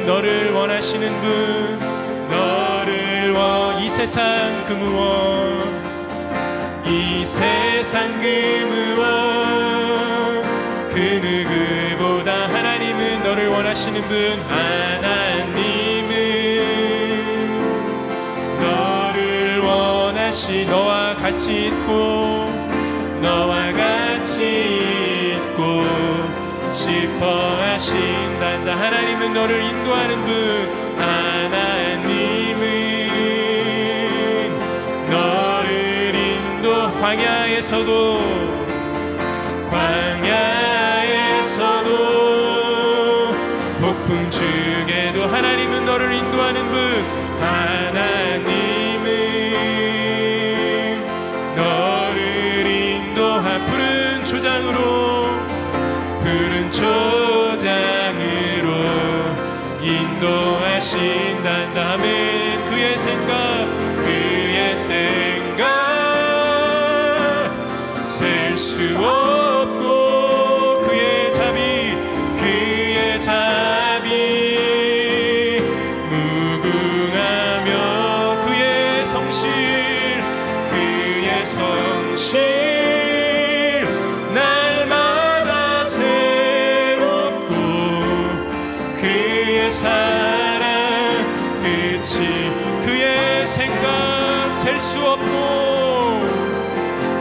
너를 원하시는 분, 이 세상 그 무엇, 이 세상 그 무엇 그 누구보다 하나님은 너를 원하시는 분, 하나님은 너를 원하시, 너와 같이 있고 너와 같이 있고 싶어 하신단다. 하나님은 너를 인도하는 분, 하나님은 너를 인도, 광야에서도 폭풍 중에도 하나님은 너를 인도하는 분, 하나님은 너를 인도하, 푸른 초장으로 인도하신단다. 아멘. 그의 생각 셀 수 없고, 그의 자비 무궁하며, 그의 성실 날마다 새롭고, 그의 사랑 끝이, 그의 생각 셀 수 없고,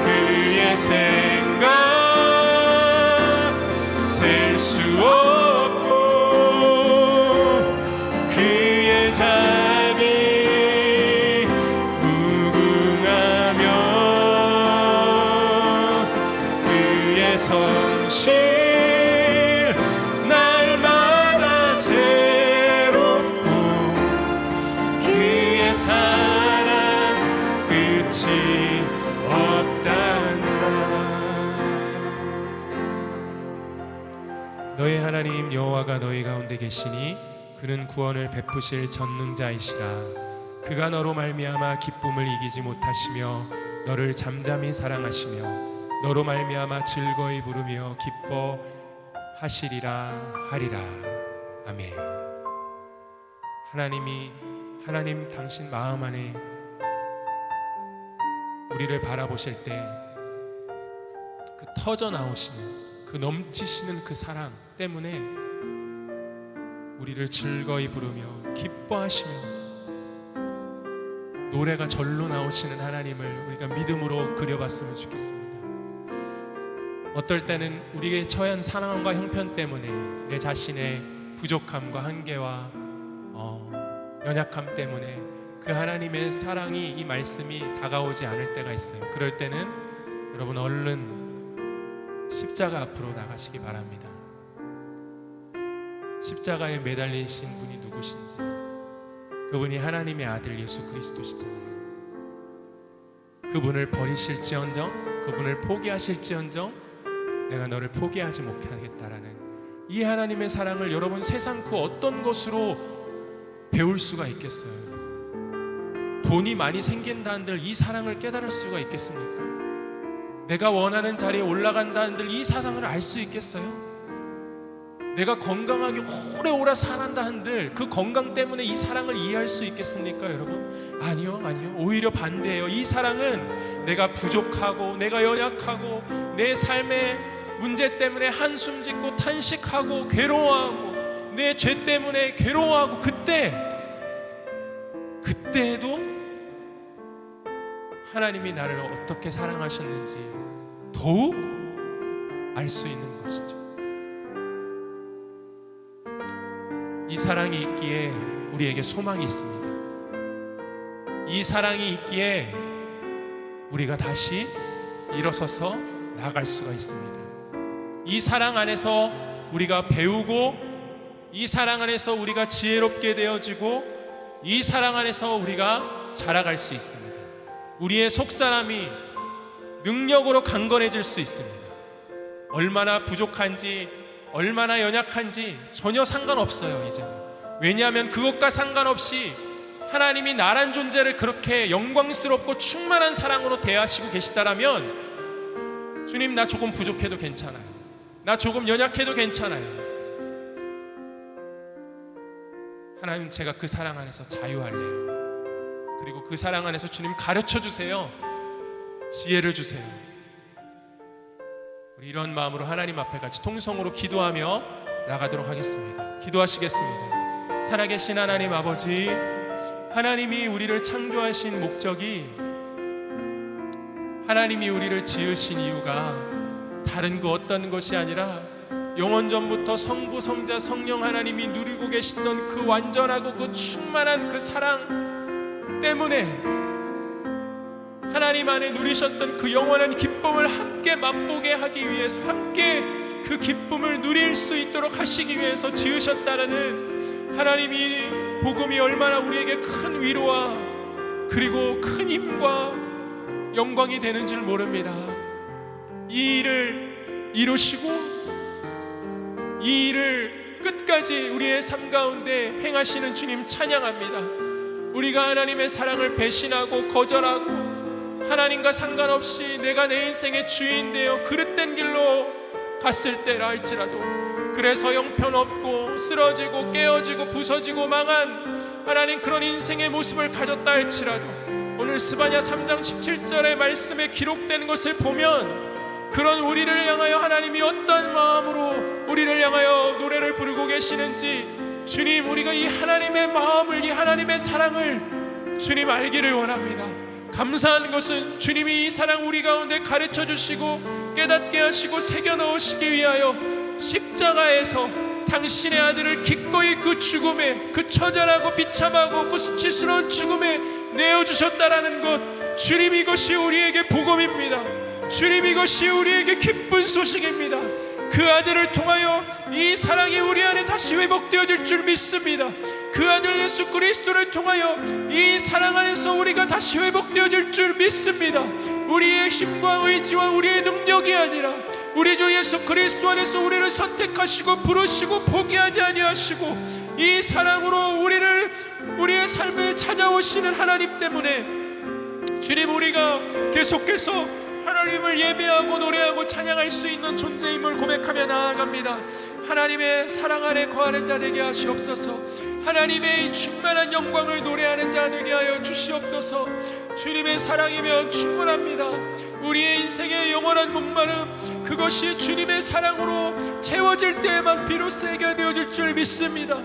그의 생각 셀 수 없고, 그의 자비 무궁하며, 그의 성실 날마다 새롭고, 그의 사랑 끝이 없단다. 너의 하나님 여호와가 너희 가운데 계시니 그는 구원을 베푸실 전능자이시라. 그가 너로 말미암아 기쁨을 이기지 못하시며 너를 잠잠히 사랑하시며 너로 말미암아 즐거이 부르며 기뻐하시리라 하리라. 아멘. 하나님 당신 마음 안에 우리를 바라보실 때 그 터져 나오시는 그 넘치시는 그 사랑 때문에 우리를 즐거이 부르며 기뻐하시며 노래가 절로 나오시는 하나님을 우리가 믿음으로 그려봤으면 좋겠습니다. 어떨 때는 우리의 처한 상황과 형편 때문에 내 자신의 부족함과 한계와 연약함 때문에 그 하나님의 사랑이, 이 말씀이 다가오지 않을 때가 있어요. 그럴 때는 여러분 얼른 십자가 앞으로 나가시기 바랍니다. 십자가에 매달리신 분이 누구신지, 그분이 하나님의 아들 예수 그리스도시잖아요. 그분을 버리실지언정, 그분을 포기하실지언정 내가 너를 포기하지 못하겠다라는 이 하나님의 사랑을 여러분 세상 그 어떤 것으로 배울 수가 있겠어요? 돈이 많이 생긴다 한들 이 사랑을 깨달을 수가 있겠습니까? 내가 원하는 자리에 올라간다는들 이 사상을 알 수 있겠어요? 내가 건강하게 오래오래 살았다 한들 그 건강 때문에 이 사랑을 이해할 수 있겠습니까, 여러분? 아니요. 오히려 반대예요. 이 사랑은 내가 부족하고 내가 연약하고 내 삶의 문제 때문에 한숨 짓고 탄식하고 괴로워하고 내 죄 때문에 괴로워하고 그때에도 하나님이 나를 어떻게 사랑하셨는지 더욱 알 수 있는 것이죠. 이 사랑이 있기에 우리에게 소망이 있습니다. 이 사랑이 있기에 우리가 다시 일어서서 나아갈 수가 있습니다. 이 사랑 안에서 우리가 배우고, 이 사랑 안에서 우리가 지혜롭게 되어지고, 이 사랑 안에서 우리가 자라갈 수 있습니다. 우리의 속사람이 능력으로 강건해질 수 있습니다. 얼마나 부족한지, 얼마나 연약한지 전혀 상관없어요, 이제는. 왜냐하면 그것과 상관없이 하나님이 나란 존재를 그렇게 영광스럽고 충만한 사랑으로 대하시고 계시다라면, 주님, 나 조금 부족해도 괜찮아요. 나 조금 연약해도 괜찮아요. 하나님, 제가 그 사랑 안에서 자유할래요. 그리고 그 사랑 안에서 주님 가르쳐 주세요. 지혜를 주세요. 우리 이런 마음으로 하나님 앞에 같이 통성으로 기도하며 나가도록 하겠습니다. 기도하시겠습니다. 살아계신 하나님 아버지, 하나님이 우리를 창조하신 목적이, 하나님이 우리를 지으신 이유가 다른 그 어떤 것이 아니라 영원 전부터 성부, 성자, 성령 하나님이 누리고 계시던 그 완전하고 그 충만한 그 사랑 때문에, 하나님 안에 누리셨던 그 영원한 기쁨을 함께 맛보게 하기 위해서, 함께 그 기쁨을 누릴 수 있도록 하시기 위해서 지으셨다는 하나님이 복음이 얼마나 우리에게 큰 위로와 그리고 큰 힘과 영광이 되는 줄 모릅니다. 이 일을 이루시고 이 일을 끝까지 우리의 삶 가운데 행하시는 주님 찬양합니다. 우리가 하나님의 사랑을 배신하고 거절하고 하나님과 상관없이 내가 내 인생의 주인 되어 그릇된 길로 갔을 때라 할지라도, 그래서 형편없고 쓰러지고 깨어지고 부서지고 망한 하나님 그런 인생의 모습을 가졌다 할지라도, 오늘 스바냐 3장 17절의 말씀에 기록된 것을 보면 그런 우리를 향하여 하나님이 어떤 마음으로 우리를 향하여 노래를 부르고 계시는지, 주님, 우리가 이 하나님의 마음을, 이 하나님의 사랑을 주님 알기를 원합니다. 감사한 것은 주님이 이 사랑 우리 가운데 가르쳐 주시고 깨닫게 하시고 새겨 넣으시기 위하여 십자가에서 당신의 아들을 기꺼이 그 죽음에, 그 처절하고 비참하고 그 수치스러운 죽음에 내어주셨다라는 것, 주님, 이것이 우리에게 복음입니다. 주님, 이것이 우리에게 기쁜 소식입니다. 그 아들을 통하여 이 사랑이 우리 안에 다시 회복되어질 줄 믿습니다. 그 아들 예수 그리스도를 통하여 이 사랑 안에서 우리가 다시 회복되어질 줄 믿습니다. 우리의 힘과 의지와 우리의 능력이 아니라 우리 주 예수 그리스도 안에서 우리를 선택하시고 부르시고 포기하지 아니하시고 이 사랑으로 우리의 삶을 찾아오시는 하나님 때문에, 주님, 우리가 계속해서 하나님을 예배하고 노래하고 찬양할 수 있는 존재임을 고백하며 나아갑니다. 하나님의 사랑 안에 거하는 자 되게 하시옵소서. 하나님의 충만한 영광을 노래하는 자 되게 하여 주시옵소서. 주님의 사랑이면 충분합니다. 우리의 인생의 영원한 목마름, 그것이 주님의 사랑으로 채워질 때에만 비로소 해결되어질 줄 믿습니다.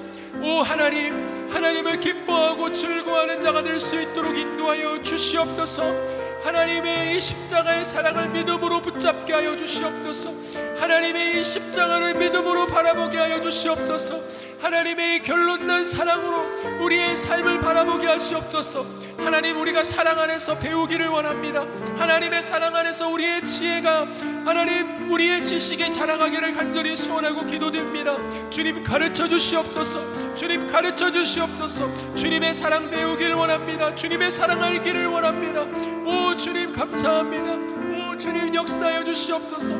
오 하나님, 하나님을 기뻐하고 즐거워하는 자가 될 수 있도록 인도하여 주시옵소서. 하나님의 이 십자가의 사랑을 믿음으로 붙잡게 하여 주시옵소서. 하나님의 이 십자가를 믿음으로 바라보게 하여 주시옵소서. 하나님의 이 결론난 사랑으로 우리의 삶을 바라보게 하시옵소서. 하나님, 우리가 사랑 안에서 배우기를 원합니다. 하나님의 사랑 안에서 우리의 지혜가, 하나님, 우리의 지식이 자라가기를 간절히 소원하고 기도드립니다. 주님, 가르쳐 주시옵소서. 주님, 가르쳐 주시옵소서. 주님의 사랑 배우기를 원합니다. 주님의 사랑 알기를 원합니다. 오 주님, 감사합니다. 오 주님, 역사하여 주시옵소서.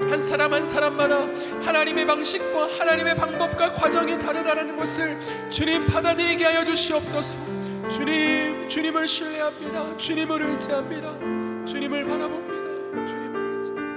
한 사람 한 사람마다 하나님의 방식과 하나님의 방법과 과정이 다르다는 것을 주님 받아들이게 하여 주시옵소서. 주님, 주님을 신뢰합니다. 주님을 의지합니다. 주님을 바라봅니다. 주님을 의지합니다.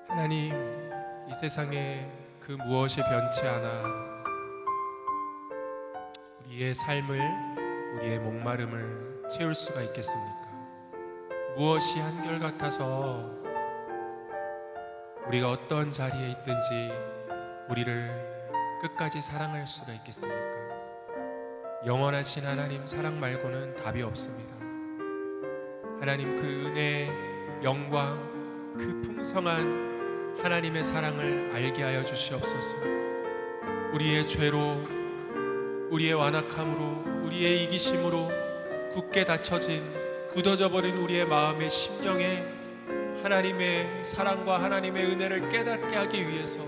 하나님, 이 세상에 그 무엇이 변치 않아 우리의 삶을, 우리의 목마름을 채울 수가 있겠습니까? 무엇이 한결같아서 우리가 어떤 자리에 있든지 우리를 끝까지 사랑할 수가 있겠습니까? 영원하신 하나님 사랑 말고는 답이 없습니다. 하나님, 그 은혜, 영광, 그 풍성한 하나님의 사랑을 알게 하여 주시옵소서. 우리의 죄로, 우리의 완악함으로, 우리의 이기심으로 굳게 닫혀진, 굳어져 버린 우리의 마음의 심령에 하나님의 사랑과 하나님의 은혜를 깨닫게 하기 위해서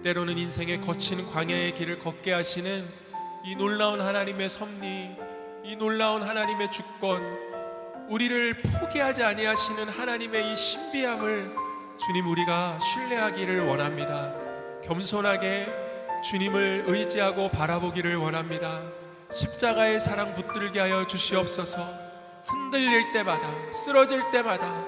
때로는 인생의 거친 광야의 길을 걷게 하시는 이 놀라운 하나님의 섭리, 이 놀라운 하나님의 주권, 우리를 포기하지 아니하시는 하나님의 이 신비함을 주님, 우리가 신뢰하기를 원합니다. 겸손하게 주님을 의지하고 바라보기를 원합니다. 십자가의 사랑 붙들게 하여 주시옵소서. 흔들릴 때마다, 쓰러질 때마다,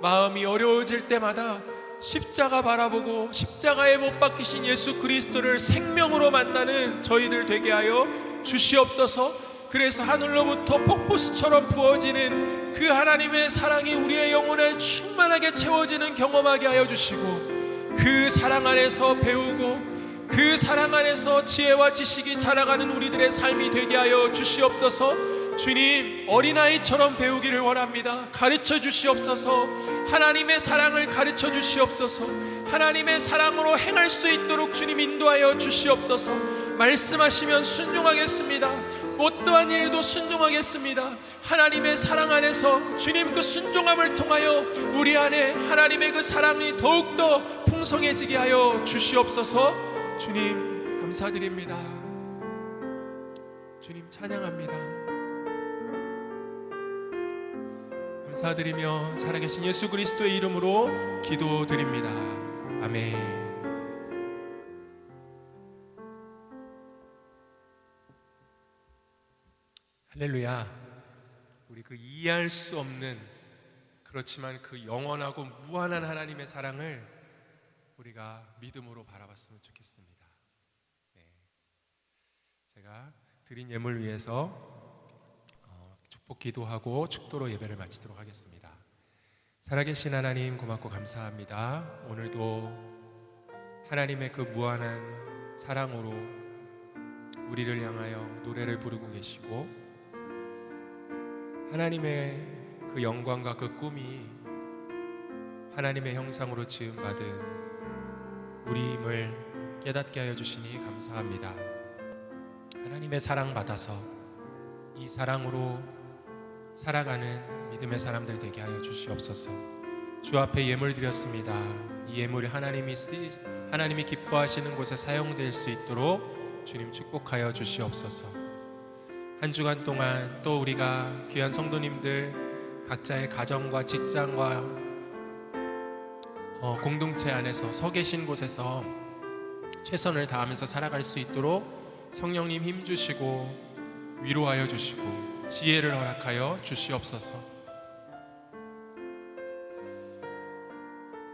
마음이 어려워질 때마다 십자가 바라보고 십자가에 못 박히신 예수 그리스도를 생명으로 만나는 저희들 되게 하여 주시옵소서. 그래서 하늘로부터 폭포수처럼 부어지는 그 하나님의 사랑이 우리의 영혼에 충만하게 채워지는 경험하게 하여 주시고, 그 사랑 안에서 배우고 그 사랑 안에서 지혜와 지식이 자라가는 우리들의 삶이 되게 하여 주시옵소서. 주님, 어린아이처럼 배우기를 원합니다. 가르쳐 주시옵소서. 하나님의 사랑을 가르쳐 주시옵소서. 하나님의 사랑으로 행할 수 있도록 주님 인도하여 주시옵소서. 말씀하시면 순종하겠습니다. 어떠한 일도 순종하겠습니다. 하나님의 사랑 안에서 주님 그 순종함을 통하여 우리 안에 하나님의 그 사랑이 더욱더 풍성해지게 하여 주시옵소서. 주님 감사드립니다. 주님 찬양합니다. 감사드리며 살아계신 예수 그리스도의 이름으로 기도드립니다. 아멘. 할렐루야. 우리 그 이해할 수 없는, 그렇지만 그 영원하고 무한한 하나님의 사랑을 우리가 믿음으로 바라봤으면 좋겠습니다. 네. 제가 드린 예물 위해서 축복 기도하고 축도로 예배를 마치도록 하겠습니다. 살아계신 하나님, 고맙고 감사합니다. 오늘도 하나님의 그 무한한 사랑으로 우리를 향하여 노래를 부르고 계시고, 하나님의 그 영광과 그 꿈이 하나님의 형상으로 지음받은 우리임을 깨닫게 하여 주시니 감사합니다. 하나님의 사랑 받아서 이 사랑으로 살아가는 믿음의 사람들 되게 하여 주시옵소서. 주 앞에 예물 드렸습니다. 이 예물이 하나님이 기뻐하시는 곳에 사용될 수 있도록 주님 축복하여 주시옵소서. 한 주간 동안 또 우리가 귀한 성도님들 각자의 가정과 직장과 공동체 안에서 서 계신 곳에서 최선을 다하면서 살아갈 수 있도록 성령님 힘주시고 위로하여 주시고 지혜를 허락하여 주시옵소서.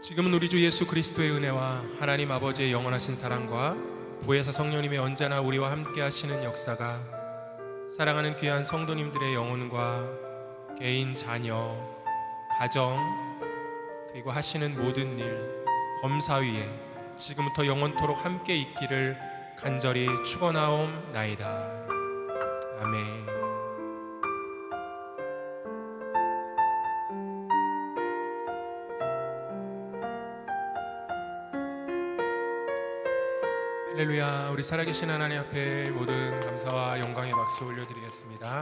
지금은 우리 주 예수 그리스도의 은혜와 하나님 아버지의 영원하신 사랑과 보혜사 성령님의 언제나 우리와 함께 하시는 역사가 사랑하는 귀한 성도님들의 영혼과 개인, 자녀, 가정, 그리고 하시는 모든 일, 범사 위에 지금부터 영원토록 함께 있기를 간절히 축원하옵나이다. 아멘. 할렐루야. 우리 살아계신 하나님 앞에 모든 감사와 영광의 박수 올려드리겠습니다.